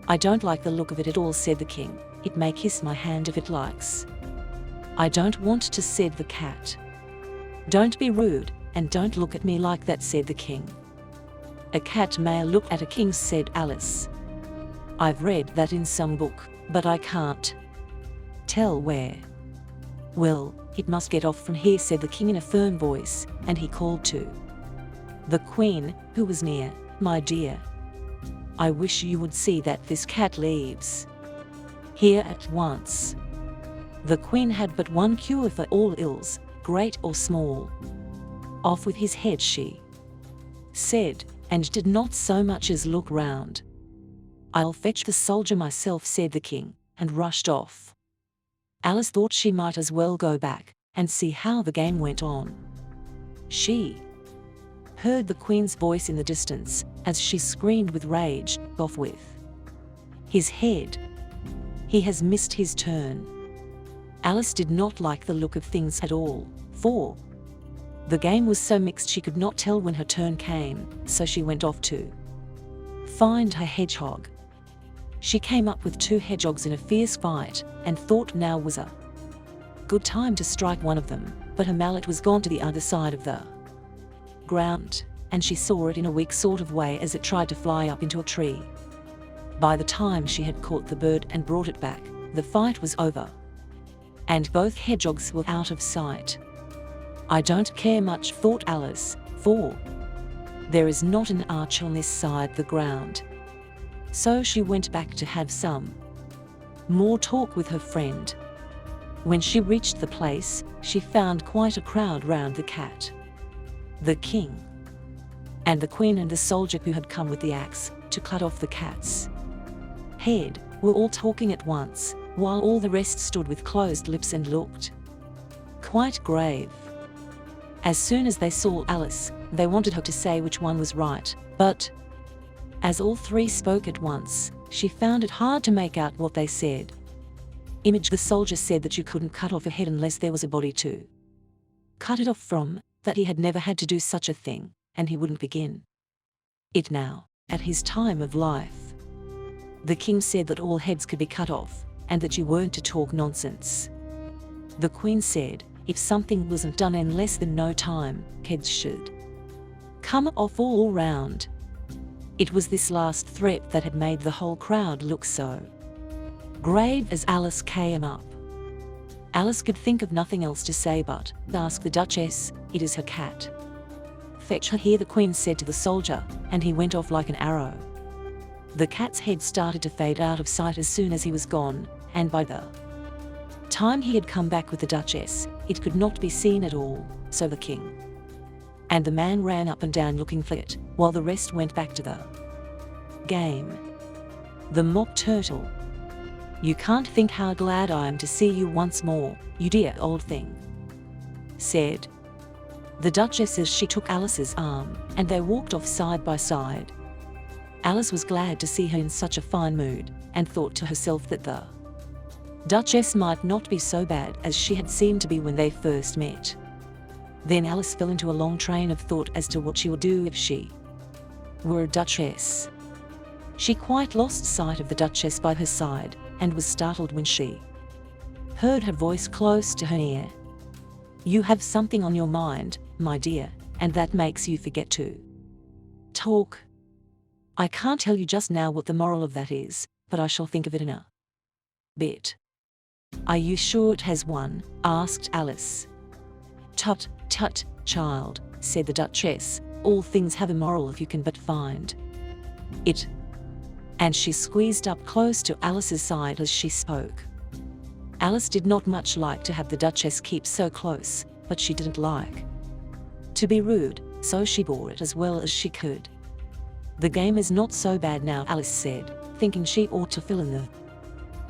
"I don't like the look of it at all," said the King. "It may kiss my hand if it likes." "I don't want to," said the cat. "Don't be rude, and don't look at me like that," said the King. "A cat may look at a king," said Alice. "I've read that in some book, but I can't tell where." "Well, it must get off from here," said the King in a firm voice, and he called to the Queen, who was near, "My dear, I wish you would see that this cat leaves here at once." The Queen had but one cure for all ills, great or small. "Off with his head," she said, and did not so much as look round. "I'll fetch the soldier myself," said the King, and rushed off. Alice thought she might as well go back and see how the game went on. She heard the Queen's voice in the distance, as she screamed with rage, "Off with his head! He has missed his turn." Alice did not like the look of things at all, for the game was so mixed she could not tell when her turn came, so she went off to find her hedgehog. She came up with two hedgehogs in a fierce fight, and thought now was a good time to strike one of them, but her mallet was gone to the other side of the ground, and she saw it in a weak sort of way as it tried to fly up into a tree. By the time she had caught the bird and brought it back, the fight was over, and both hedgehogs were out of sight. I don't care much, thought Alice, for there is not an arch on this side the ground. So she went back to have some more talk with her friend. When she reached the place, she found quite a crowd round the cat. The king and the queen and the soldier who had come with the axe to cut off the cat's head were all talking at once, while all the rest stood with closed lips and looked quite grave. As soon as they saw Alice, they wanted her to say which one was right, but as all three spoke at once, she found it hard to make out what they said. Image, the soldier, said that you couldn't cut off a head unless there was a body to cut it off from, that he had never had to do such a thing, and he wouldn't begin it now, at his time of life. The king said that all heads could be cut off, and that you weren't to talk nonsense. The queen said, if something wasn't done in less than no time, heads should come off all round. It was this last threat that had made the whole crowd look so grave as Alice came up. Alice could think of nothing else to say but ask the Duchess. It is her cat. Fetch her here, the queen said to the soldier, and he went off like an arrow. The cat's head started to fade out of sight as soon as he was gone, and by the time he had come back with the Duchess, it could not be seen at all. So the king and the man ran up and down looking for it, while the rest went back to the game. The Mock Turtle. You can't think how glad I am to see you once more, you dear old thing, said the Duchess as she took Alice's arm, and they walked off side by side. Alice was glad to see her in such a fine mood, and thought to herself that the Duchess might not be so bad as she had seemed to be when they first met. Then Alice fell into a long train of thought as to what she would do if she were a Duchess. She quite lost sight of the Duchess by her side, and was startled when she heard her voice close to her ear. You have something on your mind, my dear, and that makes you forget to talk. I can't tell you just now what the moral of that is, but I shall think of it in a bit. Are you sure it has one? Asked Alice. Tut, tut, child, said the Duchess. All things have a moral if you can but find it. And she squeezed up close to Alice's side as she spoke. Alice did not much like to have the Duchess keep so close, but she didn't like to be rude, so she bore it as well as she could. The game is not so bad now, Alice said, thinking she ought to fill in the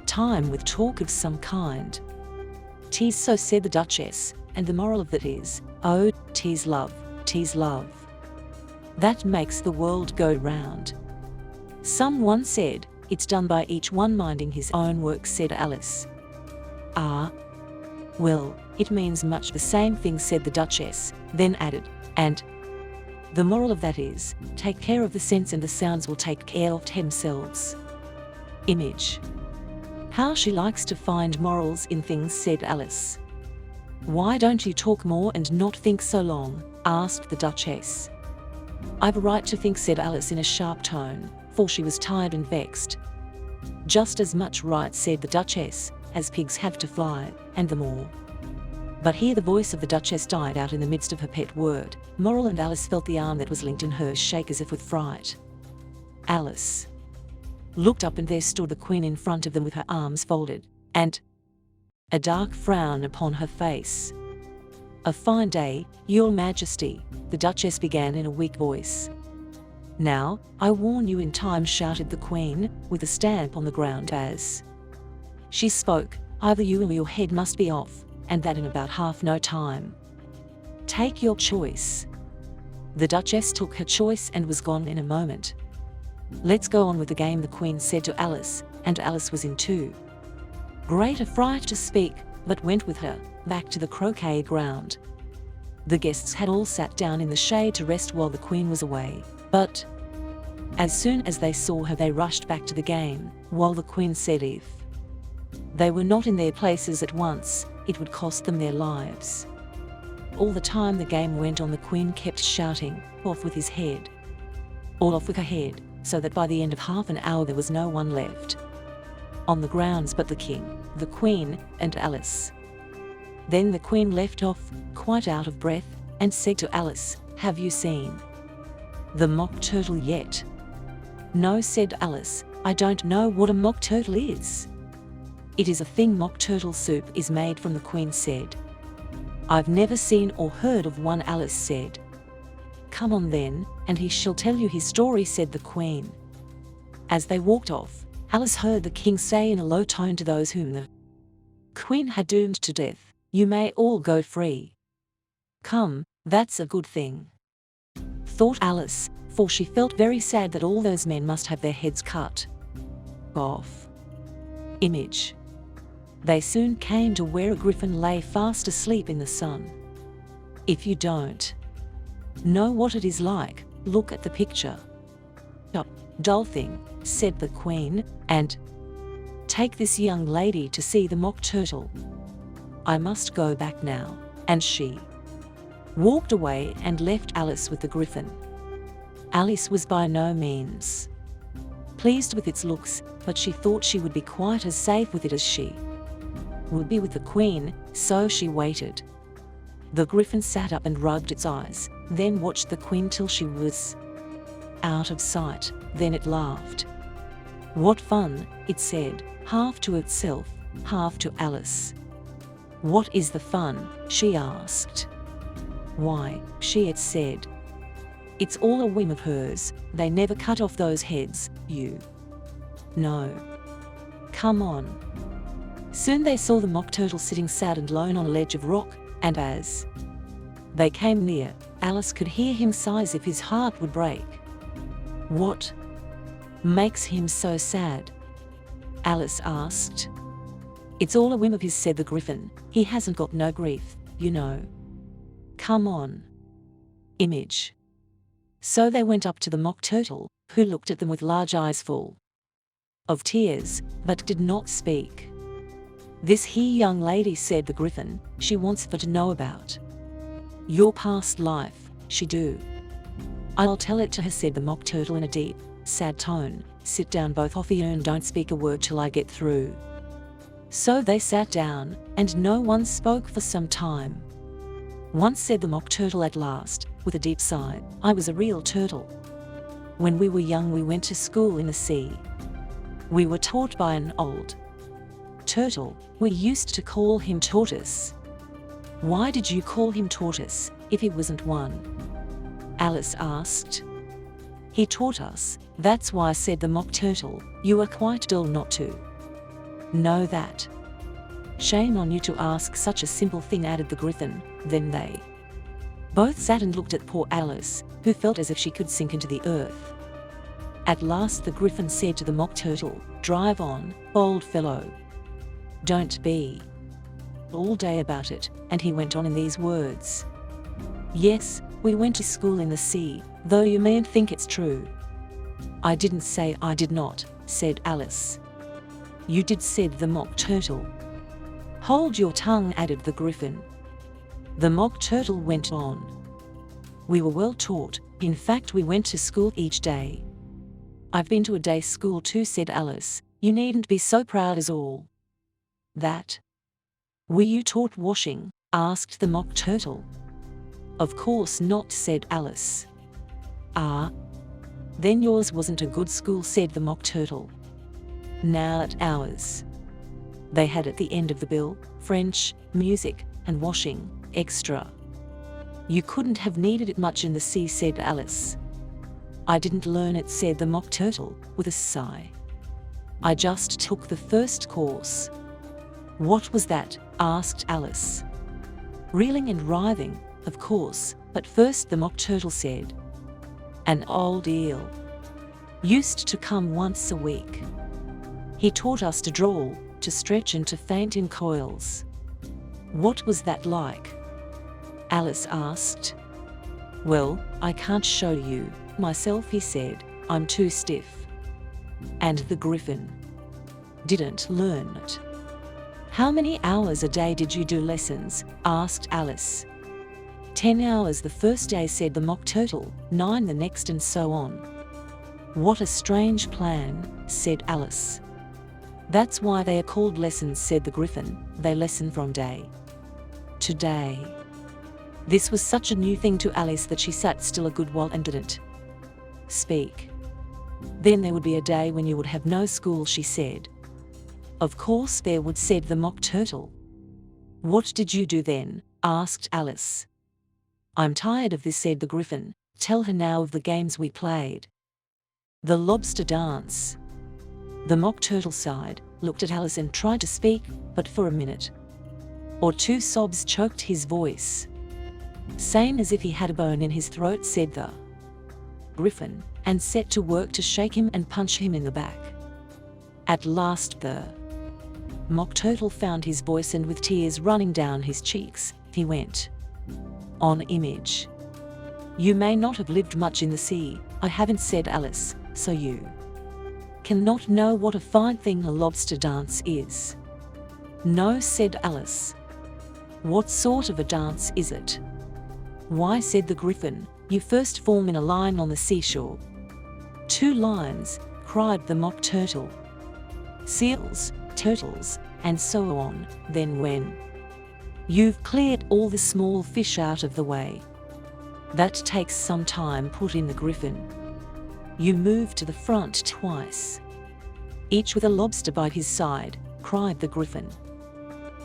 time with talk of some kind. "'Tis so," said the Duchess, "and the moral of that is, oh, 'tis love, 'tis love. That makes the world go round." Someone said, "It's done by each one minding his own work," said Alice. "Ah, well, it means much the same thing," said the Duchess, then added, "and the moral of that is, take care of the sense and the sounds will take care of themselves." Image. How she likes to find morals in things, said Alice. "Why don't you talk more and not think so long?" asked the Duchess. "I've a right to think," said Alice in a sharp tone, for she was tired and vexed. "Just as much right," said the Duchess, "as pigs have to fly, and the more." But here the voice of the Duchess died out in the midst of her pet word, moral, and Alice felt the arm that was linked in hers shake as if with fright. Alice looked up, and there stood the Queen in front of them with her arms folded, and a dark frown upon her face. "A fine day, Your Majesty," the Duchess began in a weak voice. "Now, I warn you in time," shouted the Queen, with a stamp on the ground as she spoke. "Either you or your head must be off, and that in about half no time. Take your choice." The Duchess took her choice and was gone in a moment. "Let's go on with the game," the Queen said to Alice, and Alice was in too great a fright to speak, but went with her back to the croquet ground. The guests had all sat down in the shade to rest while the Queen was away, but as soon as they saw her they rushed back to the game, while the Queen said if they were not in their places at once, it would cost them their lives. All the time the game went on, the queen kept shouting, "Off with his head! All off with her head," so that by the end of half an hour there was no one left on the grounds but the king, the queen, and Alice. Then the queen left off, quite out of breath, and said to Alice, "Have you seen the mock turtle yet?" "No," said Alice, "I don't know what a mock turtle is." "It is a thing mock turtle soup is made from," the queen said. "I've never seen or heard of one," Alice said. "Come on then, and he shall tell you his story," said the queen. As they walked off, Alice heard the king say in a low tone to those whom the queen had doomed to death, "You may all go free." "Come, that's a good thing," thought Alice, for she felt very sad that all those men must have their heads cut off. Image. They soon came to where a griffin lay fast asleep in the sun. If you don't know what it is like, look at the picture. "Oh, dull thing," said the queen, "and take this young lady to see the mock turtle. I must go back now," and she walked away and left Alice with the griffin. Alice was by no means pleased with its looks, but she thought she would be quite as safe with it as she would be with the queen, so she waited. The griffin sat up and rubbed its eyes, then watched the queen till she was out of sight. Then it laughed. "What fun," it said, half to itself, half to Alice. "What is the fun?" she asked. "Why," she had said, "it's all a whim of hers. They never cut off those heads, you know. Come on." Soon they saw the mock turtle sitting sad and lone on a ledge of rock, and as they came near, Alice could hear him sigh as if his heart would break. "What makes him so sad?" Alice asked. "It's all a whim of his," said the griffin. "He hasn't got no grief, you know. Come on." Image. So they went up to the mock turtle, who looked at them with large eyes full of tears, but did not speak. "This here young lady," said the griffin, "she wants for to know about your past life, she do." "I'll tell it to her," said the mock turtle in a deep, sad tone. "Sit down both of you and don't speak a word till I get through." So they sat down, and no one spoke for some time. "Once," said the mock turtle at last, with a deep sigh, "I was a real turtle. When we were young we went to school in the sea. We were taught by an old turtle. We used to call him Tortoise." "Why did you call him Tortoise, if he wasn't one?" Alice asked. "He taught us, that's why," said the mock turtle. "You are quite dull not to know that." "Shame on you to ask such a simple thing," added the griffin. Then they both sat and looked at poor Alice, who felt as if she could sink into the earth. At last the griffin said to the mock turtle, "Drive on, old fellow. Don't be all day about it," and he went on in these words. "Yes, we went to school in the sea, though you mayn't think it's true." "I didn't say I did not," said Alice. "You did," said the mock turtle. "Hold your tongue," added the griffin. The mock turtle went on. "We were well taught, in fact we went to school each day." "I've been to a day school too," said Alice. "You needn't be so proud as all that." "Were you taught washing?" asked the mock turtle. "Of course not," said Alice. "Ah, then yours wasn't a good school," said the mock turtle. "Now at ours, they had at the end of the bill, French, music, and washing, extra. You couldn't have needed it much in the sea," said Alice. "I didn't learn it," said the mock turtle, with a sigh. "I just took the first course." "What was that?" asked Alice. "Reeling and writhing, of course, but first," the mock turtle said. "An old eel used to come once a week. He taught us to drawl, to stretch and to faint in coils." "What was that like?" Alice asked. "Well, I can't show you myself," he said. "I'm too stiff." And the griffin didn't learn it. How many hours a day did you do lessons? Asked Alice. 10 hours the first day, said the Mock Turtle, 9 the next, and so on. What a strange plan, said Alice. That's why they are called lessons, said the Griffin. They lesson from day to day. This was such a new thing to Alice that she sat still a good while and didn't speak. Then there would be a day when you would have no school, she said. Of course there would, said the Mock Turtle. What did you do then? Asked Alice. I'm tired of this, said the Griffin. Tell her now of the games we played. The lobster dance. The Mock Turtle sighed, looked at Alice and tried to speak, but for a minute or two sobs choked his voice. Same as if he had a bone in his throat, said the Griffin, and set to work to shake him and punch him in the back. At last the Mock Turtle found his voice, and with tears running down his cheeks, he went on. Image. You may not have lived much in the sea, I haven't, said Alice, so you cannot know what a fine thing a lobster dance is. No, said Alice. What sort of a dance is it? Why, said the Griffin, you first form in a line on the seashore. 2 lines, cried the Mock Turtle. Seals, turtles, and so on. Then when you've cleared all the small fish out of the way, that takes some time, put in the Griffin. You move to the front twice, each with a lobster by his side, cried the Griffin.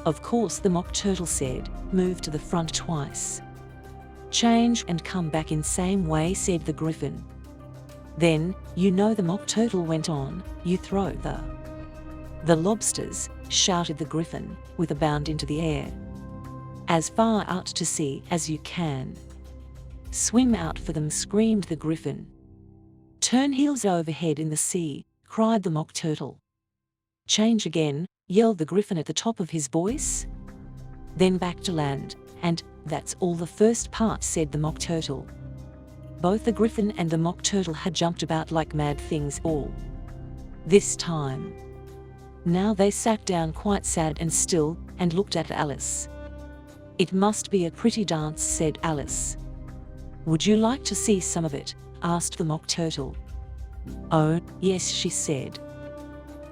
Of course, the Mock Turtle said, move to the front twice, change and come back in same way, said the Griffin. Then, you know, the Mock Turtle went on, you throw the lobsters, shouted the Griffin, with a bound into the air. As far out to sea as you can. Swim out for them, screamed the Griffin. Turn heels over head in the sea, cried the Mock Turtle. Change again, yelled the Griffin at the top of his voice. Then back to land, and that's all the first part, said the Mock Turtle. Both the Griffin and the Mock Turtle had jumped about like mad things all this time. Now they sat down quite sad and still, and looked at Alice. It must be a pretty dance, said Alice. Would you like to see some of it? Asked the Mock Turtle. Oh, yes, she said.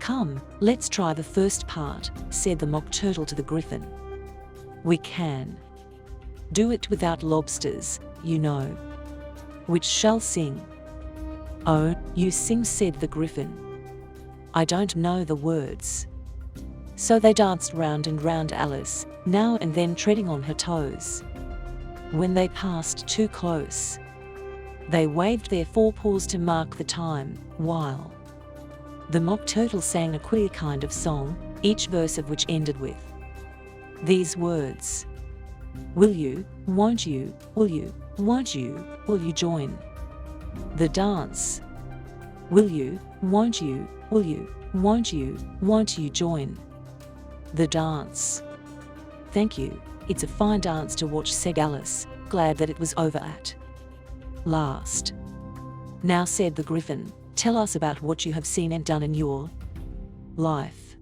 Come, let's try the first part, said the Mock Turtle to the Griffin. We can do it without lobsters, you know. Which shall sing? Oh, you sing, said the Griffin. I don't know the words. So they danced round and round Alice, now and then treading on her toes. When they passed too close, they waved their forepaws to mark the time, while the Mock Turtle sang a queer kind of song, each verse of which ended with these words. Will you, won't you, will you, won't you, will you join the dance? Will you, won't you, will you, won't you join the dance? Thank you, it's a fine dance to watch, said Alice, glad that it was over at last. Now, said the Griffin, tell us about what you have seen and done in your life.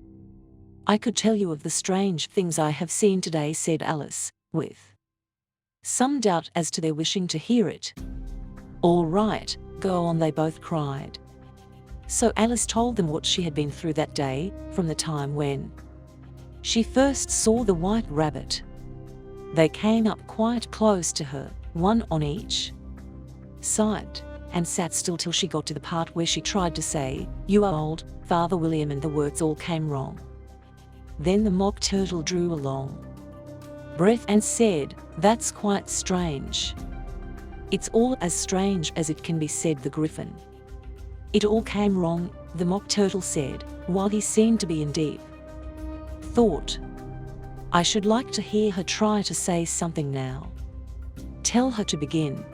I could tell you of the strange things I have seen today, said Alice, with some doubt as to their wishing to hear it. All right, go on, they both cried. So Alice told them what she had been through that day, from the time when she first saw the white rabbit. They came up quite close to her, one on each side, and sat still till she got to the part where she tried to say, "You are old, Father William," and the words all came wrong. Then the Mock Turtle drew a long breath and said, "That's quite strange." "It's all as strange as it can be," said the Griffin. "It all came wrong," the Mock Turtle said, while he seemed to be in deep thought. "I should like to hear her try to say something now. Tell her to begin."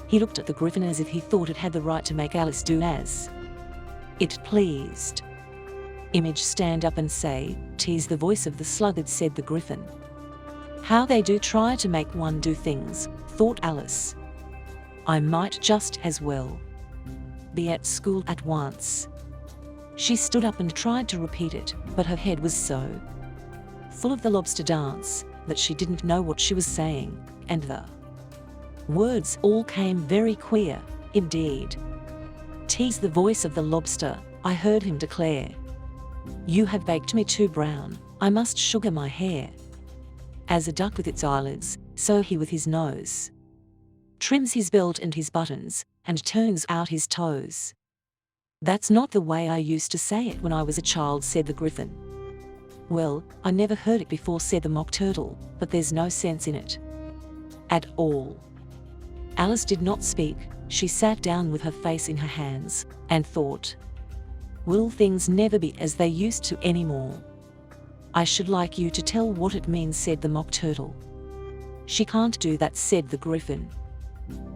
He looked at the Griffin as if he thought it had the right to make Alice do as it pleased. "Image, stand up and say, 'Tis the voice of the sluggard," said the Griffin. "How they do try to make one do things," thought Alice. "I might just as well be at school at once." She stood up and tried to repeat it, but her head was so full of the lobster dance, that she didn't know what she was saying, and the words all came very queer, indeed. "'Tis the voice of the lobster," I heard him declare. "You have baked me too brown, I must sugar my hair." As a duck with its eyelids, so he with his nose trims his belt and his buttons, and turns out his toes. "That's not the way I used to say it when I was a child," said the Gryphon. "Well, I never heard it before," said the Mock Turtle, "but there's no sense in it at all." Alice did not speak. She sat down with her face in her hands, and thought, "Will things never be as they used to anymore?" "I should like you to tell what it means," said the Mock Turtle. "She can't do that," said the Gryphon.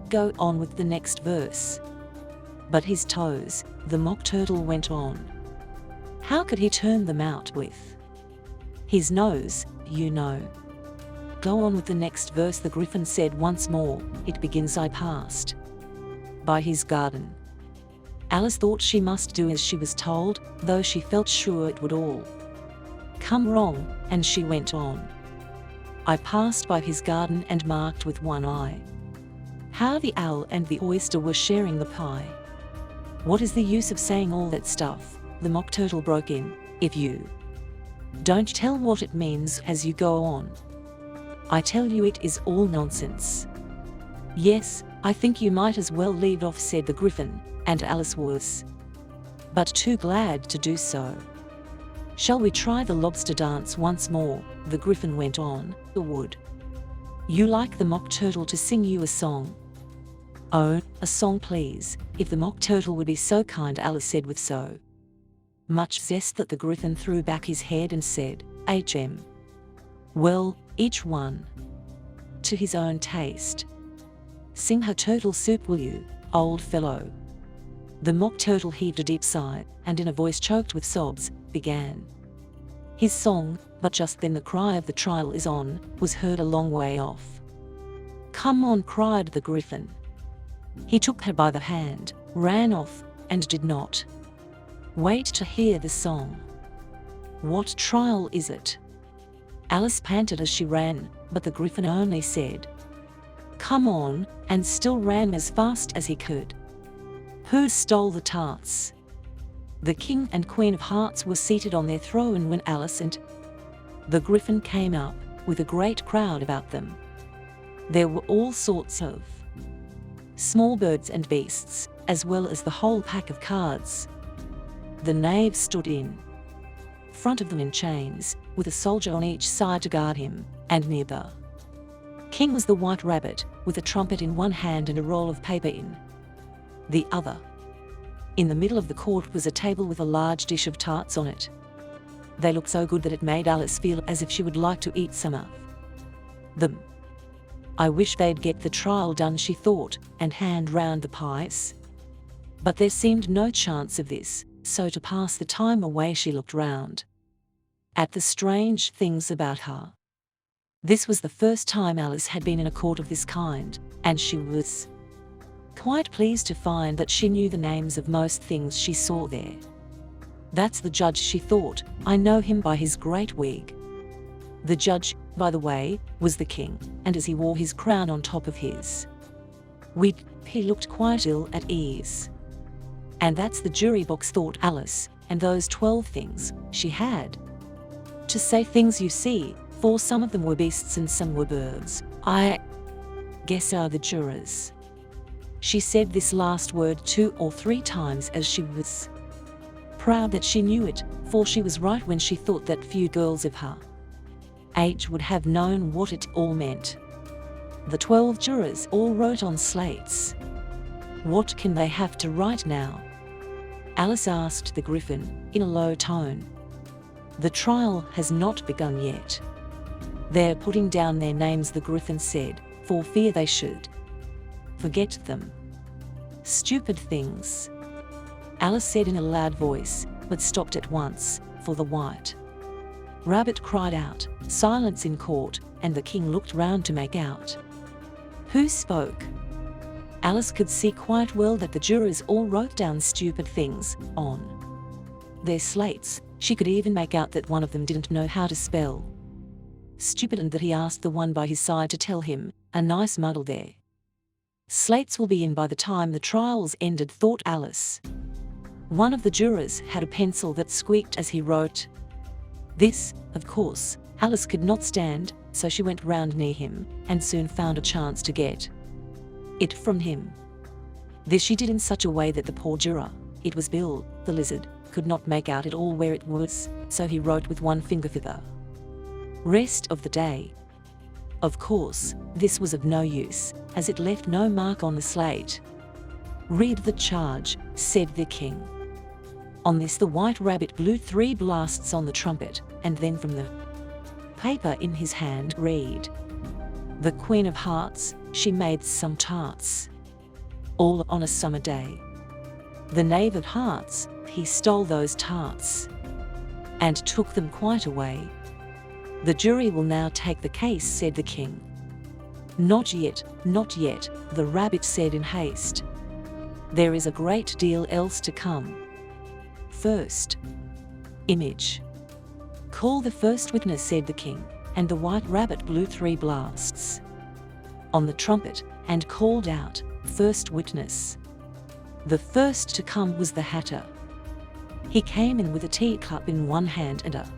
"Go on with the next verse." "But his toes," the Mock Turtle went on. "How could he turn them out with his nose, you know?" "Go on with the next verse," the Gryphon said once more. "It begins, I passed by his garden." Alice thought she must do as she was told, though she felt sure it would all come wrong, and she went on. "I passed by his garden and marked with one eye how the owl and the oyster were sharing the pie." "What is the use of saying all that stuff?" the Mock Turtle broke in, "if you don't tell what it means as you go on. I tell you it is all nonsense." "Yes, I think you might as well leave off," said the Gryphon, and Alice was but too glad to do so. "Shall we try the lobster dance once more?" the Gryphon went on. "Would you like the Mock Turtle to sing you a song?" "Oh, a song please, if the Mock Turtle would be so kind," Alice said with so much zest that the Gryphon threw back his head and said, "Hm. Well, each one to his own taste. Sing her turtle soup, will you, old fellow?" The Mock Turtle heaved a deep sigh, and in a voice choked with sobs, began his song, but just then the cry of "the trial is on" was heard a long way off. "Come on," cried the Gryphon. He took her by the hand, ran off, and did not wait to hear the song. "What trial is it?" Alice panted as she ran, but the Gryphon only said, "Come on," and still ran as fast as he could. Who stole the tarts? The King and Queen of Hearts were seated on their throne when Alice and the Gryphon came up, with a great crowd about them. There were all sorts of small birds and beasts, as well as the whole pack of cards. The knave stood in front of them in chains, with a soldier on each side to guard him, and near the King was the White Rabbit, with a trumpet in one hand and a roll of paper in the other. In the middle of the court was a table with a large dish of tarts on it. They looked so good that it made Alice feel as if she would like to eat some of them. "I wish they'd get the trial done," she thought, and hand round the pies. But there seemed no chance of this, so to pass the time away she looked round at the strange things about her. This was the first time Alice had been in a court of this kind, and she was quite pleased to find that she knew the names of most things she saw there. "That's the judge," she thought. "I know him by his great wig." The judge, by the way, was the king, and as he wore his crown on top of his wig, he looked quite ill at ease. "And that's the jury box," thought Alice, "and those 12 things she had to say, things, you see, for some of them were beasts and some were birds. I guess are the jurors." She said this last word 2 or 3 times as she was proud that she knew it, for she was right when she thought that few girls of her age would have known what it all meant. The 12 jurors all wrote on slates. What can they have to write now? Alice asked the Gryphon, in a low tone. The trial has not begun yet. They're putting down their names, the Gryphon said, for fear they should forget them. Stupid things, Alice said in a loud voice, but stopped at once, for the White Rabbit cried out, silence in court, and the king looked round to make out who spoke. Alice could see quite well that the jurors all wrote down stupid things on their slates. She could even make out that one of them didn't know how to spell Stupid, and that he asked the one by his side to tell him, "A nice muddle there. Slates will be in by the time the trial's ended," thought Alice. One of the jurors had a pencil that squeaked as he wrote. This, of course, Alice could not stand, so she went round near him, and soon found a chance to get it from him. This she did in such a way that the poor juror, it was Bill, the lizard, could not make out at all where it was, so he wrote with one finger for the rest of the day. Of course, this was of no use, as it left no mark on the slate. "Read the charge," said the king. On this the White Rabbit blew 3 blasts on the trumpet, and then from the paper in his hand read, "The Queen of Hearts, she made some tarts, all on a summer day. The Knave of Hearts, he stole those tarts, and took them quite away. The jury will now take the case," said the king. "Not yet, not yet," the rabbit said in haste. "There is a great deal else to come. First, image. Call the first witness," said the king, and the White Rabbit blew 3 blasts on the trumpet and called out, "First witness." The first to come was the Hatter. He came in with a teacup in one hand and a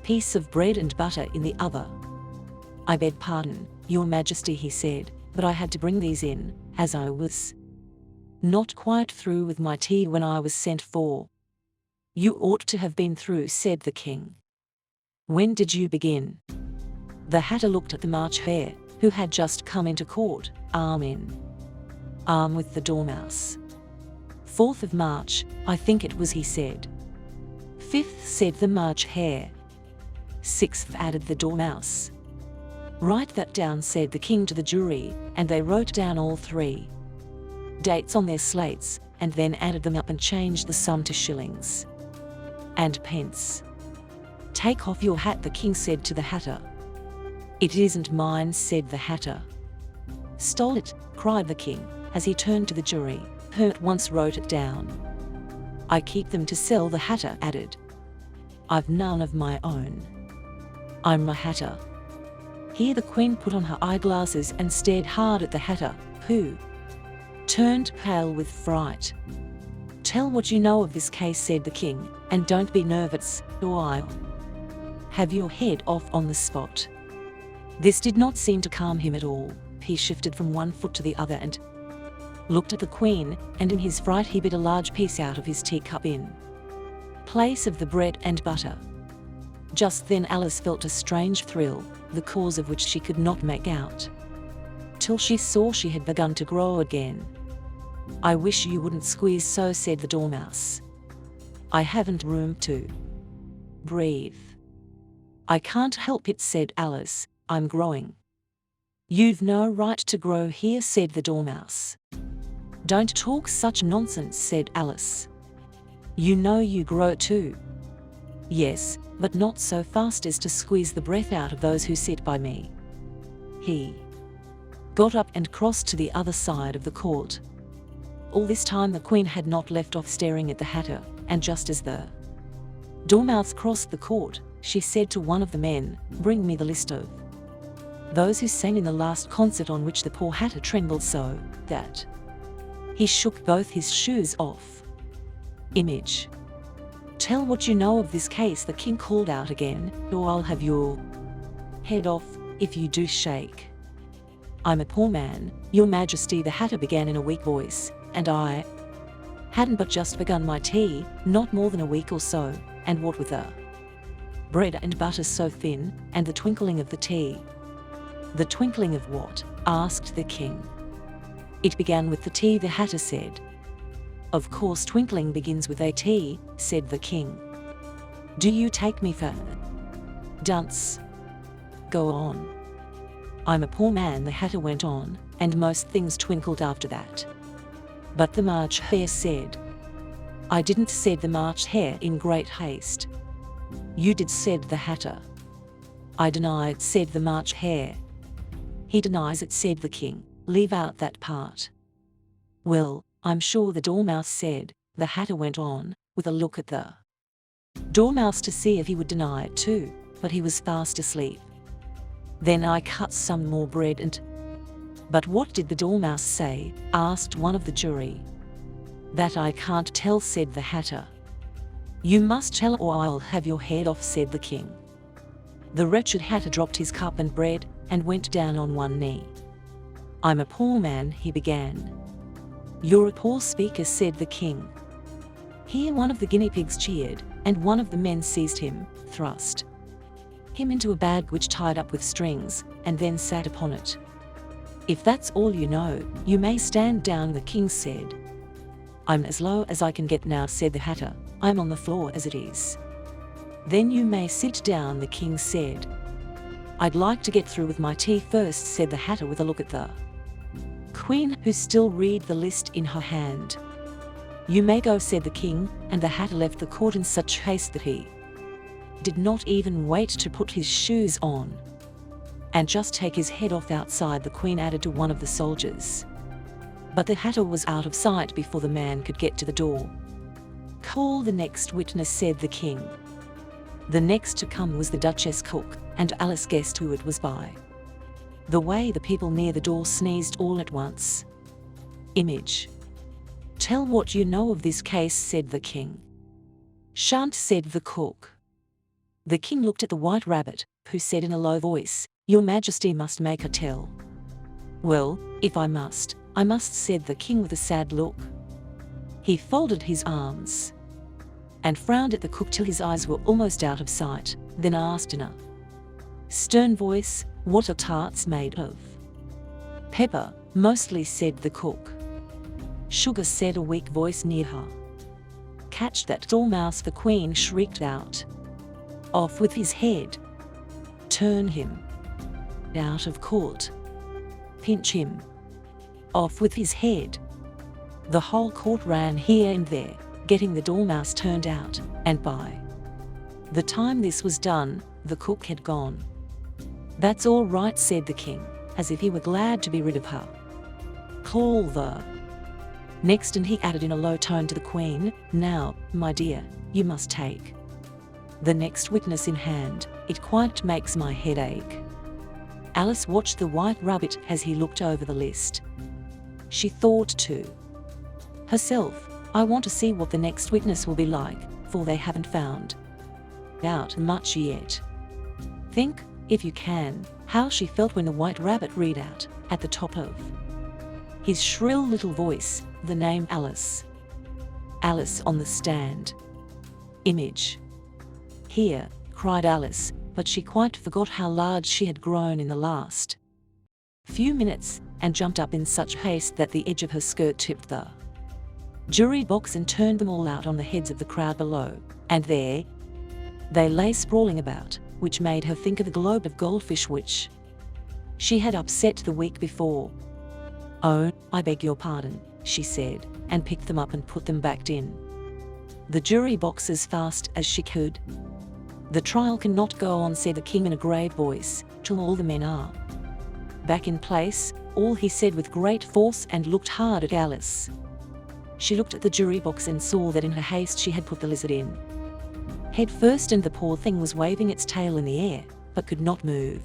piece of bread and butter in the other. "I beg pardon, Your Majesty," he said, "but I had to bring these in, as I was not quite through with my tea when I was sent for." "You ought to have been through," said the king. "When did you begin?" The Hatter looked at the March Hare, who had just come into court, arm in arm with the Dormouse. "4th of March, I think it was," he said. "5th," said the March Hare. "6th," added the Dormouse. "Write that down," said the king to the jury, and they wrote down all 3 dates on their slates, and then added them up and changed the sum to shillings and pence. "Take off your hat," the king said to the Hatter. "It isn't mine," said the Hatter. "Stole it," cried the king, as he turned to the jury, who at once wrote it down. "I keep them to sell," the Hatter added. "I've none of my own. I'm a Hatter." Here the Queen put on her eyeglasses and stared hard at the Hatter, who turned pale with fright. "Tell what you know of this case," said the king, "and don't be nervous, or I'll have your head off on the spot." This did not seem to calm him at all. He shifted from one foot to the other and looked at the Queen, and in his fright he bit a large piece out of his teacup in place of the bread and butter. Just then Alice felt a strange thrill, the cause of which she could not make out, till she saw she had begun to grow again. "I wish you wouldn't squeeze so," said the Dormouse. "I haven't room to breathe." "I can't help it," said Alice, "I'm growing." "You've no right to grow here," said the Dormouse. "Don't talk such nonsense," said Alice. "You know you grow too." "Yes, but not so fast as to squeeze the breath out of those who sit by me." He got up and crossed to the other side of the court. All this time the Queen had not left off staring at the Hatter, and just as the Dormouse crossed the court, she said to one of the men, "Bring me the list of those who sang in the last concert," on which the poor Hatter trembled so that he shook both his shoes off. Image. "Tell what you know of this case," the king called out again, "or I'll have your head off, if you do shake." "I'm a poor man, Your Majesty," the Hatter began in a weak voice, "and I hadn't but just begun my tea, not more than a week or so, and what with the bread and butter so thin, and the twinkling of the tea." "The twinkling of what?" asked the king. "It began with the tea," the Hatter said. "Of course twinkling begins with a T," said the king. "Do you take me for dunce? Go on." "I'm a poor man," the Hatter went on, "and most things twinkled after that." But the March Hare said. "I didn't," said the March Hare in great haste. "You did," said the Hatter. "I deny it," said the March Hare. "He denies it," said the king. "Leave out that part." "Well, I'm sure," the Dormouse said. The Hatter went on, with a look at the Dormouse to see if he would deny it too, but he was fast asleep. Then I cut some more bread and... But what did the dormouse say? Asked one of the jury. That I can't tell, said the Hatter. You must tell or I'll have your head off, said the king. The wretched Hatter dropped his cup and bread and went down on one knee. I'm a poor man, he began. You're a poor speaker, said the king. Here one of the guinea pigs cheered, and one of the men seized him, thrust him into a bag which tied up with strings, and then sat upon it. If that's all you know, you may stand down, the king said. I'm as low as I can get now, said the Hatter. I'm on the floor as it is. Then you may sit down, the king said. I'd like to get through with my tea first, said the Hatter with a look at the Queen, who still read the list in her hand. You may go, said the king, and the Hatter left the court in such haste that he did not even wait to put his shoes on and just take his head off outside. The Queen added to one of the soldiers. But the Hatter was out of sight before the man could get to the door. Call the next witness, said the king. The next to come was the Duchess cook, and Alice guessed who it was by the way the people near the door sneezed all at once. Image. Tell what you know of this case, said the king. Shan't, said the cook. The king looked at the White Rabbit, who said in a low voice, Your Majesty must make a tell. Well, if I must, said the king with a sad look. He folded his arms and frowned at the cook till his eyes were almost out of sight, then asked in a stern voice, What are tarts made of? Pepper, mostly, said the cook. Sugar, said a weak voice near her. Catch that dormouse, the Queen shrieked out. Off with his head. Turn him out of court. Pinch him. Off with his head. The whole court ran here and there, getting the dormouse turned out, and by the time this was done, the cook had gone. That's all right, said the king, as if he were glad to be rid of her. Call the next, and he added in a low tone to the Queen, Now, my dear, you must take the next witness in hand. It quite makes my head ache. Alice watched the White Rabbit as he looked over the list. She thought to herself, I want to see what the next witness will be like, for they haven't found out much yet. Think, if you can, how she felt when the White Rabbit read out, at the top of his shrill little voice, the name Alice. Alice on the stand. Image. Here, cried Alice, but she quite forgot how large she had grown in the last few minutes, and jumped up in such haste that the edge of her skirt tipped the jury box and turned them all out on the heads of the crowd below, and there they lay sprawling about, which made her think of the globe of goldfish which she had upset the week before. Oh, I beg your pardon, she said, and picked them up and put them back in the jury box as fast as she could. The trial cannot go on, said the king in a grave voice, till all the men are back in place, all he said with great force, and looked hard at Alice. She looked at the jury box and saw that in her haste she had put the lizard in head first, and the poor thing was waving its tail in the air, but could not move.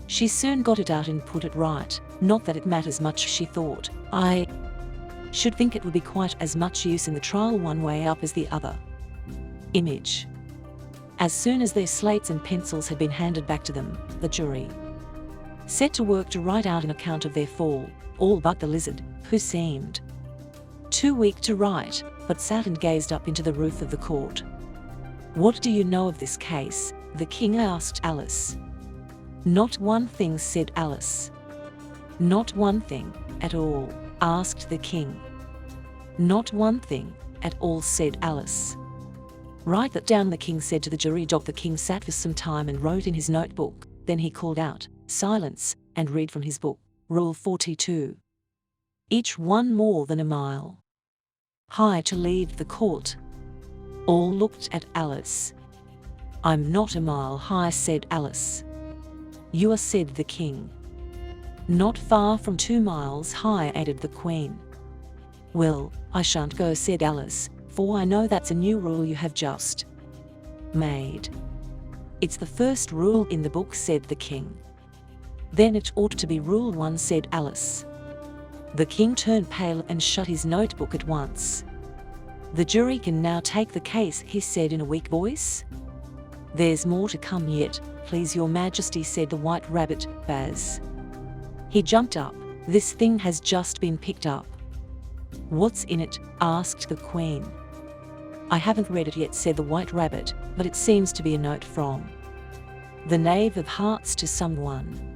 She soon got it out and put it right. Not that it matters much, she thought. I should think it would be quite as much use in the trial one way up as the other. Image. As soon as their slates and pencils had been handed back to them, the jury set to work to write out an account of their fall, all but the lizard, who seemed too weak to write, but sat and gazed up into the roof of the court. What do you know of this case? The king asked Alice. Not one thing, said Alice. Not one thing at all, asked the king. Not one thing at all, said Alice. Write that down, the king said to the jury. The king sat for some time and wrote in his notebook. Then he called out, Silence, and read from his book, Rule 42. Each one more than a mile high to leave the court. All looked at Alice. I'm not a mile high, said Alice. You are, said the king. Not far from 2 miles high, added the queen. Well, I shan't go, said Alice, for I know that's a new rule you have just made. It's the first rule in the book, said the king. Then it ought to be Rule 1, said Alice. The king turned pale and shut his notebook at once. The jury can now take the case, he said in a weak voice. There's more to come yet, please your majesty, said the white rabbit, Baz. He jumped up. This thing has just been picked up. What's in it? Asked the queen. I haven't read it yet, said the white rabbit, but it seems to be a note from the Knave of Hearts to someone.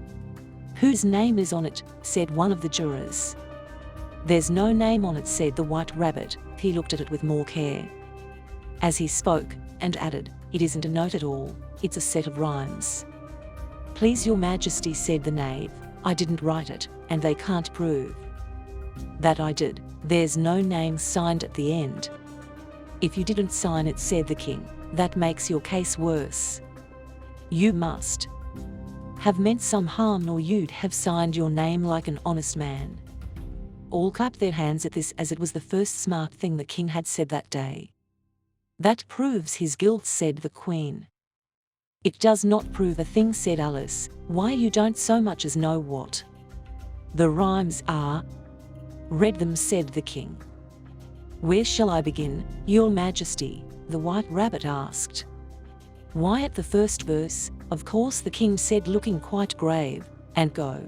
Whose name is on it? Said one of the jurors. There's no name on it, said the white rabbit. He looked at it with more care as he spoke, and added, it isn't a note at all, it's a set of rhymes. Please your majesty, said the knave, I didn't write it, and they can't prove that I did. There's no name signed at the end. If you didn't sign it, said the king, that makes your case worse. You must have meant some harm, or you'd have signed your name like an honest man. All clapped their hands at this, as it was the first smart thing the king had said that day. That proves his guilt, said the queen. It does not prove a thing, said Alice. Why, you don't so much as know what the rhymes are. Read them, said the king. Where shall I begin, your majesty? The white rabbit asked. Why, at the first verse, of course, the king said, looking quite grave, and go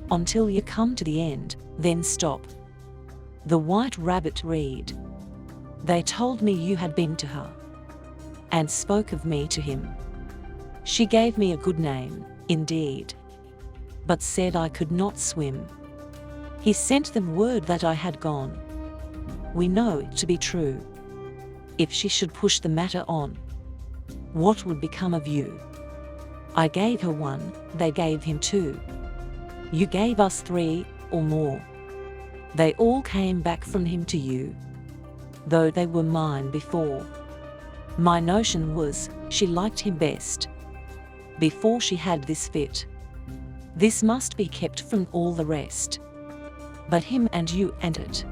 on till you come to the end, then stop. The white rabbit read. They told me you had been to her, and spoke of me to him. She gave me a good name, indeed, but said I could not swim. He sent them word that I had gone. We know it to be true. If she should push the matter on, what would become of you? I gave her 1, they gave him 2. You gave us 3, or more. They all came back from him to you, though they were mine before. My notion was, she liked him best before she had this fit. This must be kept from all the rest, but him and you and it.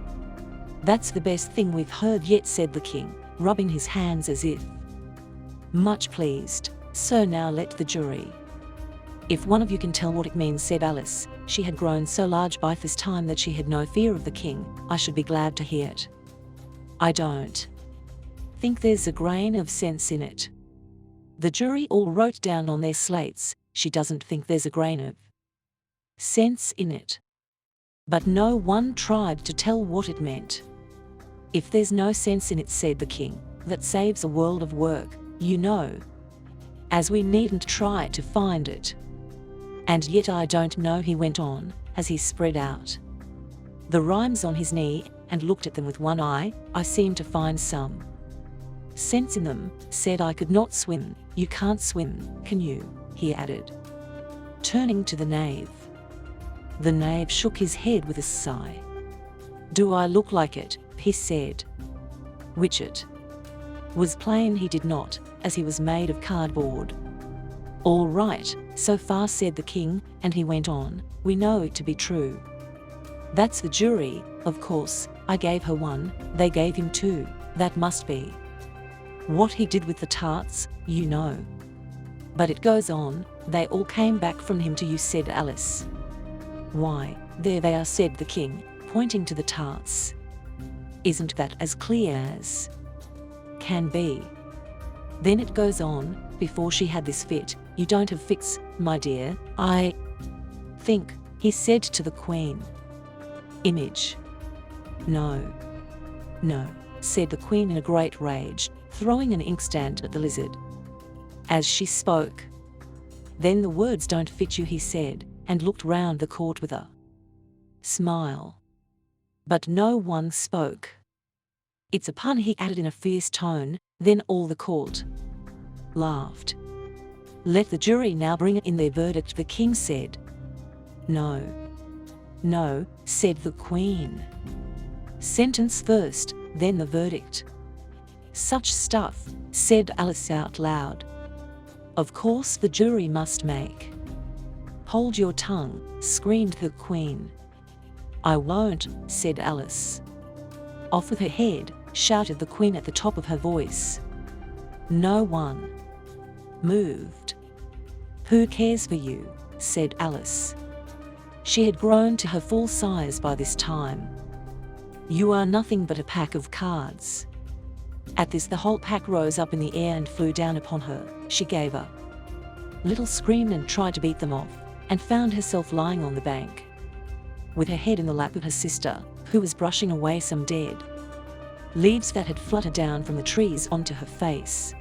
That's the best thing we've heard yet, said the king, rubbing his hands as if much pleased. So now let the jury. If one of you can tell what it means, said Alice. She had grown so large by this time that she had no fear of the king. I should be glad to hear it. I don't think there's a grain of sense in it. The jury all wrote down on their slates, she doesn't think there's a grain of sense in it. But no one tried to tell what it meant. If there's no sense in it, said the king, that saves a world of work, you know, as we needn't try to find it. And yet I don't know, he went on, as he spread out the rhymes on his knee and looked at them with one eye. I seem to find some sense in them. Said I could not swim. You can't swim, can you? He added, turning to the knave. The knave shook his head with a sigh. Do I look like it? He said. Which it was plain he did not, as he was made of cardboard. All right, so far, said the king, and he went on, we know it to be true. That's the jury, of course. I gave her 1, they gave him 2, that must be what he did with the tarts, you know. But it goes on, they all came back from him to you, said Alice. Why, there they are, said the king, pointing to the tarts. Isn't that as clear as can be? Then it goes on, before she had this fit. You don't have fits, my dear, I think, he said to the queen. Image. No, said the queen in a great rage, throwing an inkstand at the lizard as she spoke. Then the words don't fit you, he said, and looked round the court with a smile. But no one spoke. It's a pun, he added in a fierce tone. Then all the court laughed. Let the jury now bring in their verdict, the king said. No, said the queen. Sentence first, then the verdict. Such stuff, said Alice out loud. Of course the jury must make. Hold your tongue, screamed the queen. I won't, said Alice. Off with her head, shouted the queen at the top of her voice. No one moved. Who cares for you? said Alice. She had grown to her full size by this time. "You are nothing but a pack of cards." At this, the whole pack rose up in the air and flew down upon her. She gave a little scream and tried to beat them off, and found herself lying on the bank, with her head in the lap of her sister, who was brushing away some dead leaves that had fluttered down from the trees onto her face.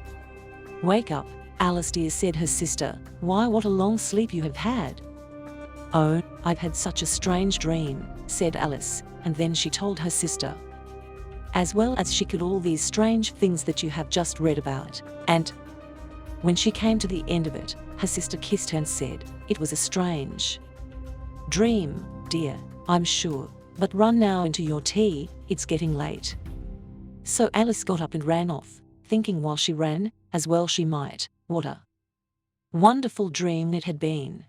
"Wake up, Alice dear," said her sister. "Why, what a long sleep you have had." "Oh, I've had such a strange dream," said Alice, and then she told her sister, as well as she could, all these strange things that you have just read about. And when she came to the end of it, her sister kissed her and said, "It was a strange dream, dear, I'm sure, but run now into your tea, it's getting late." So Alice got up and ran off, thinking while she ran, as well she might, what a wonderful dream it had been.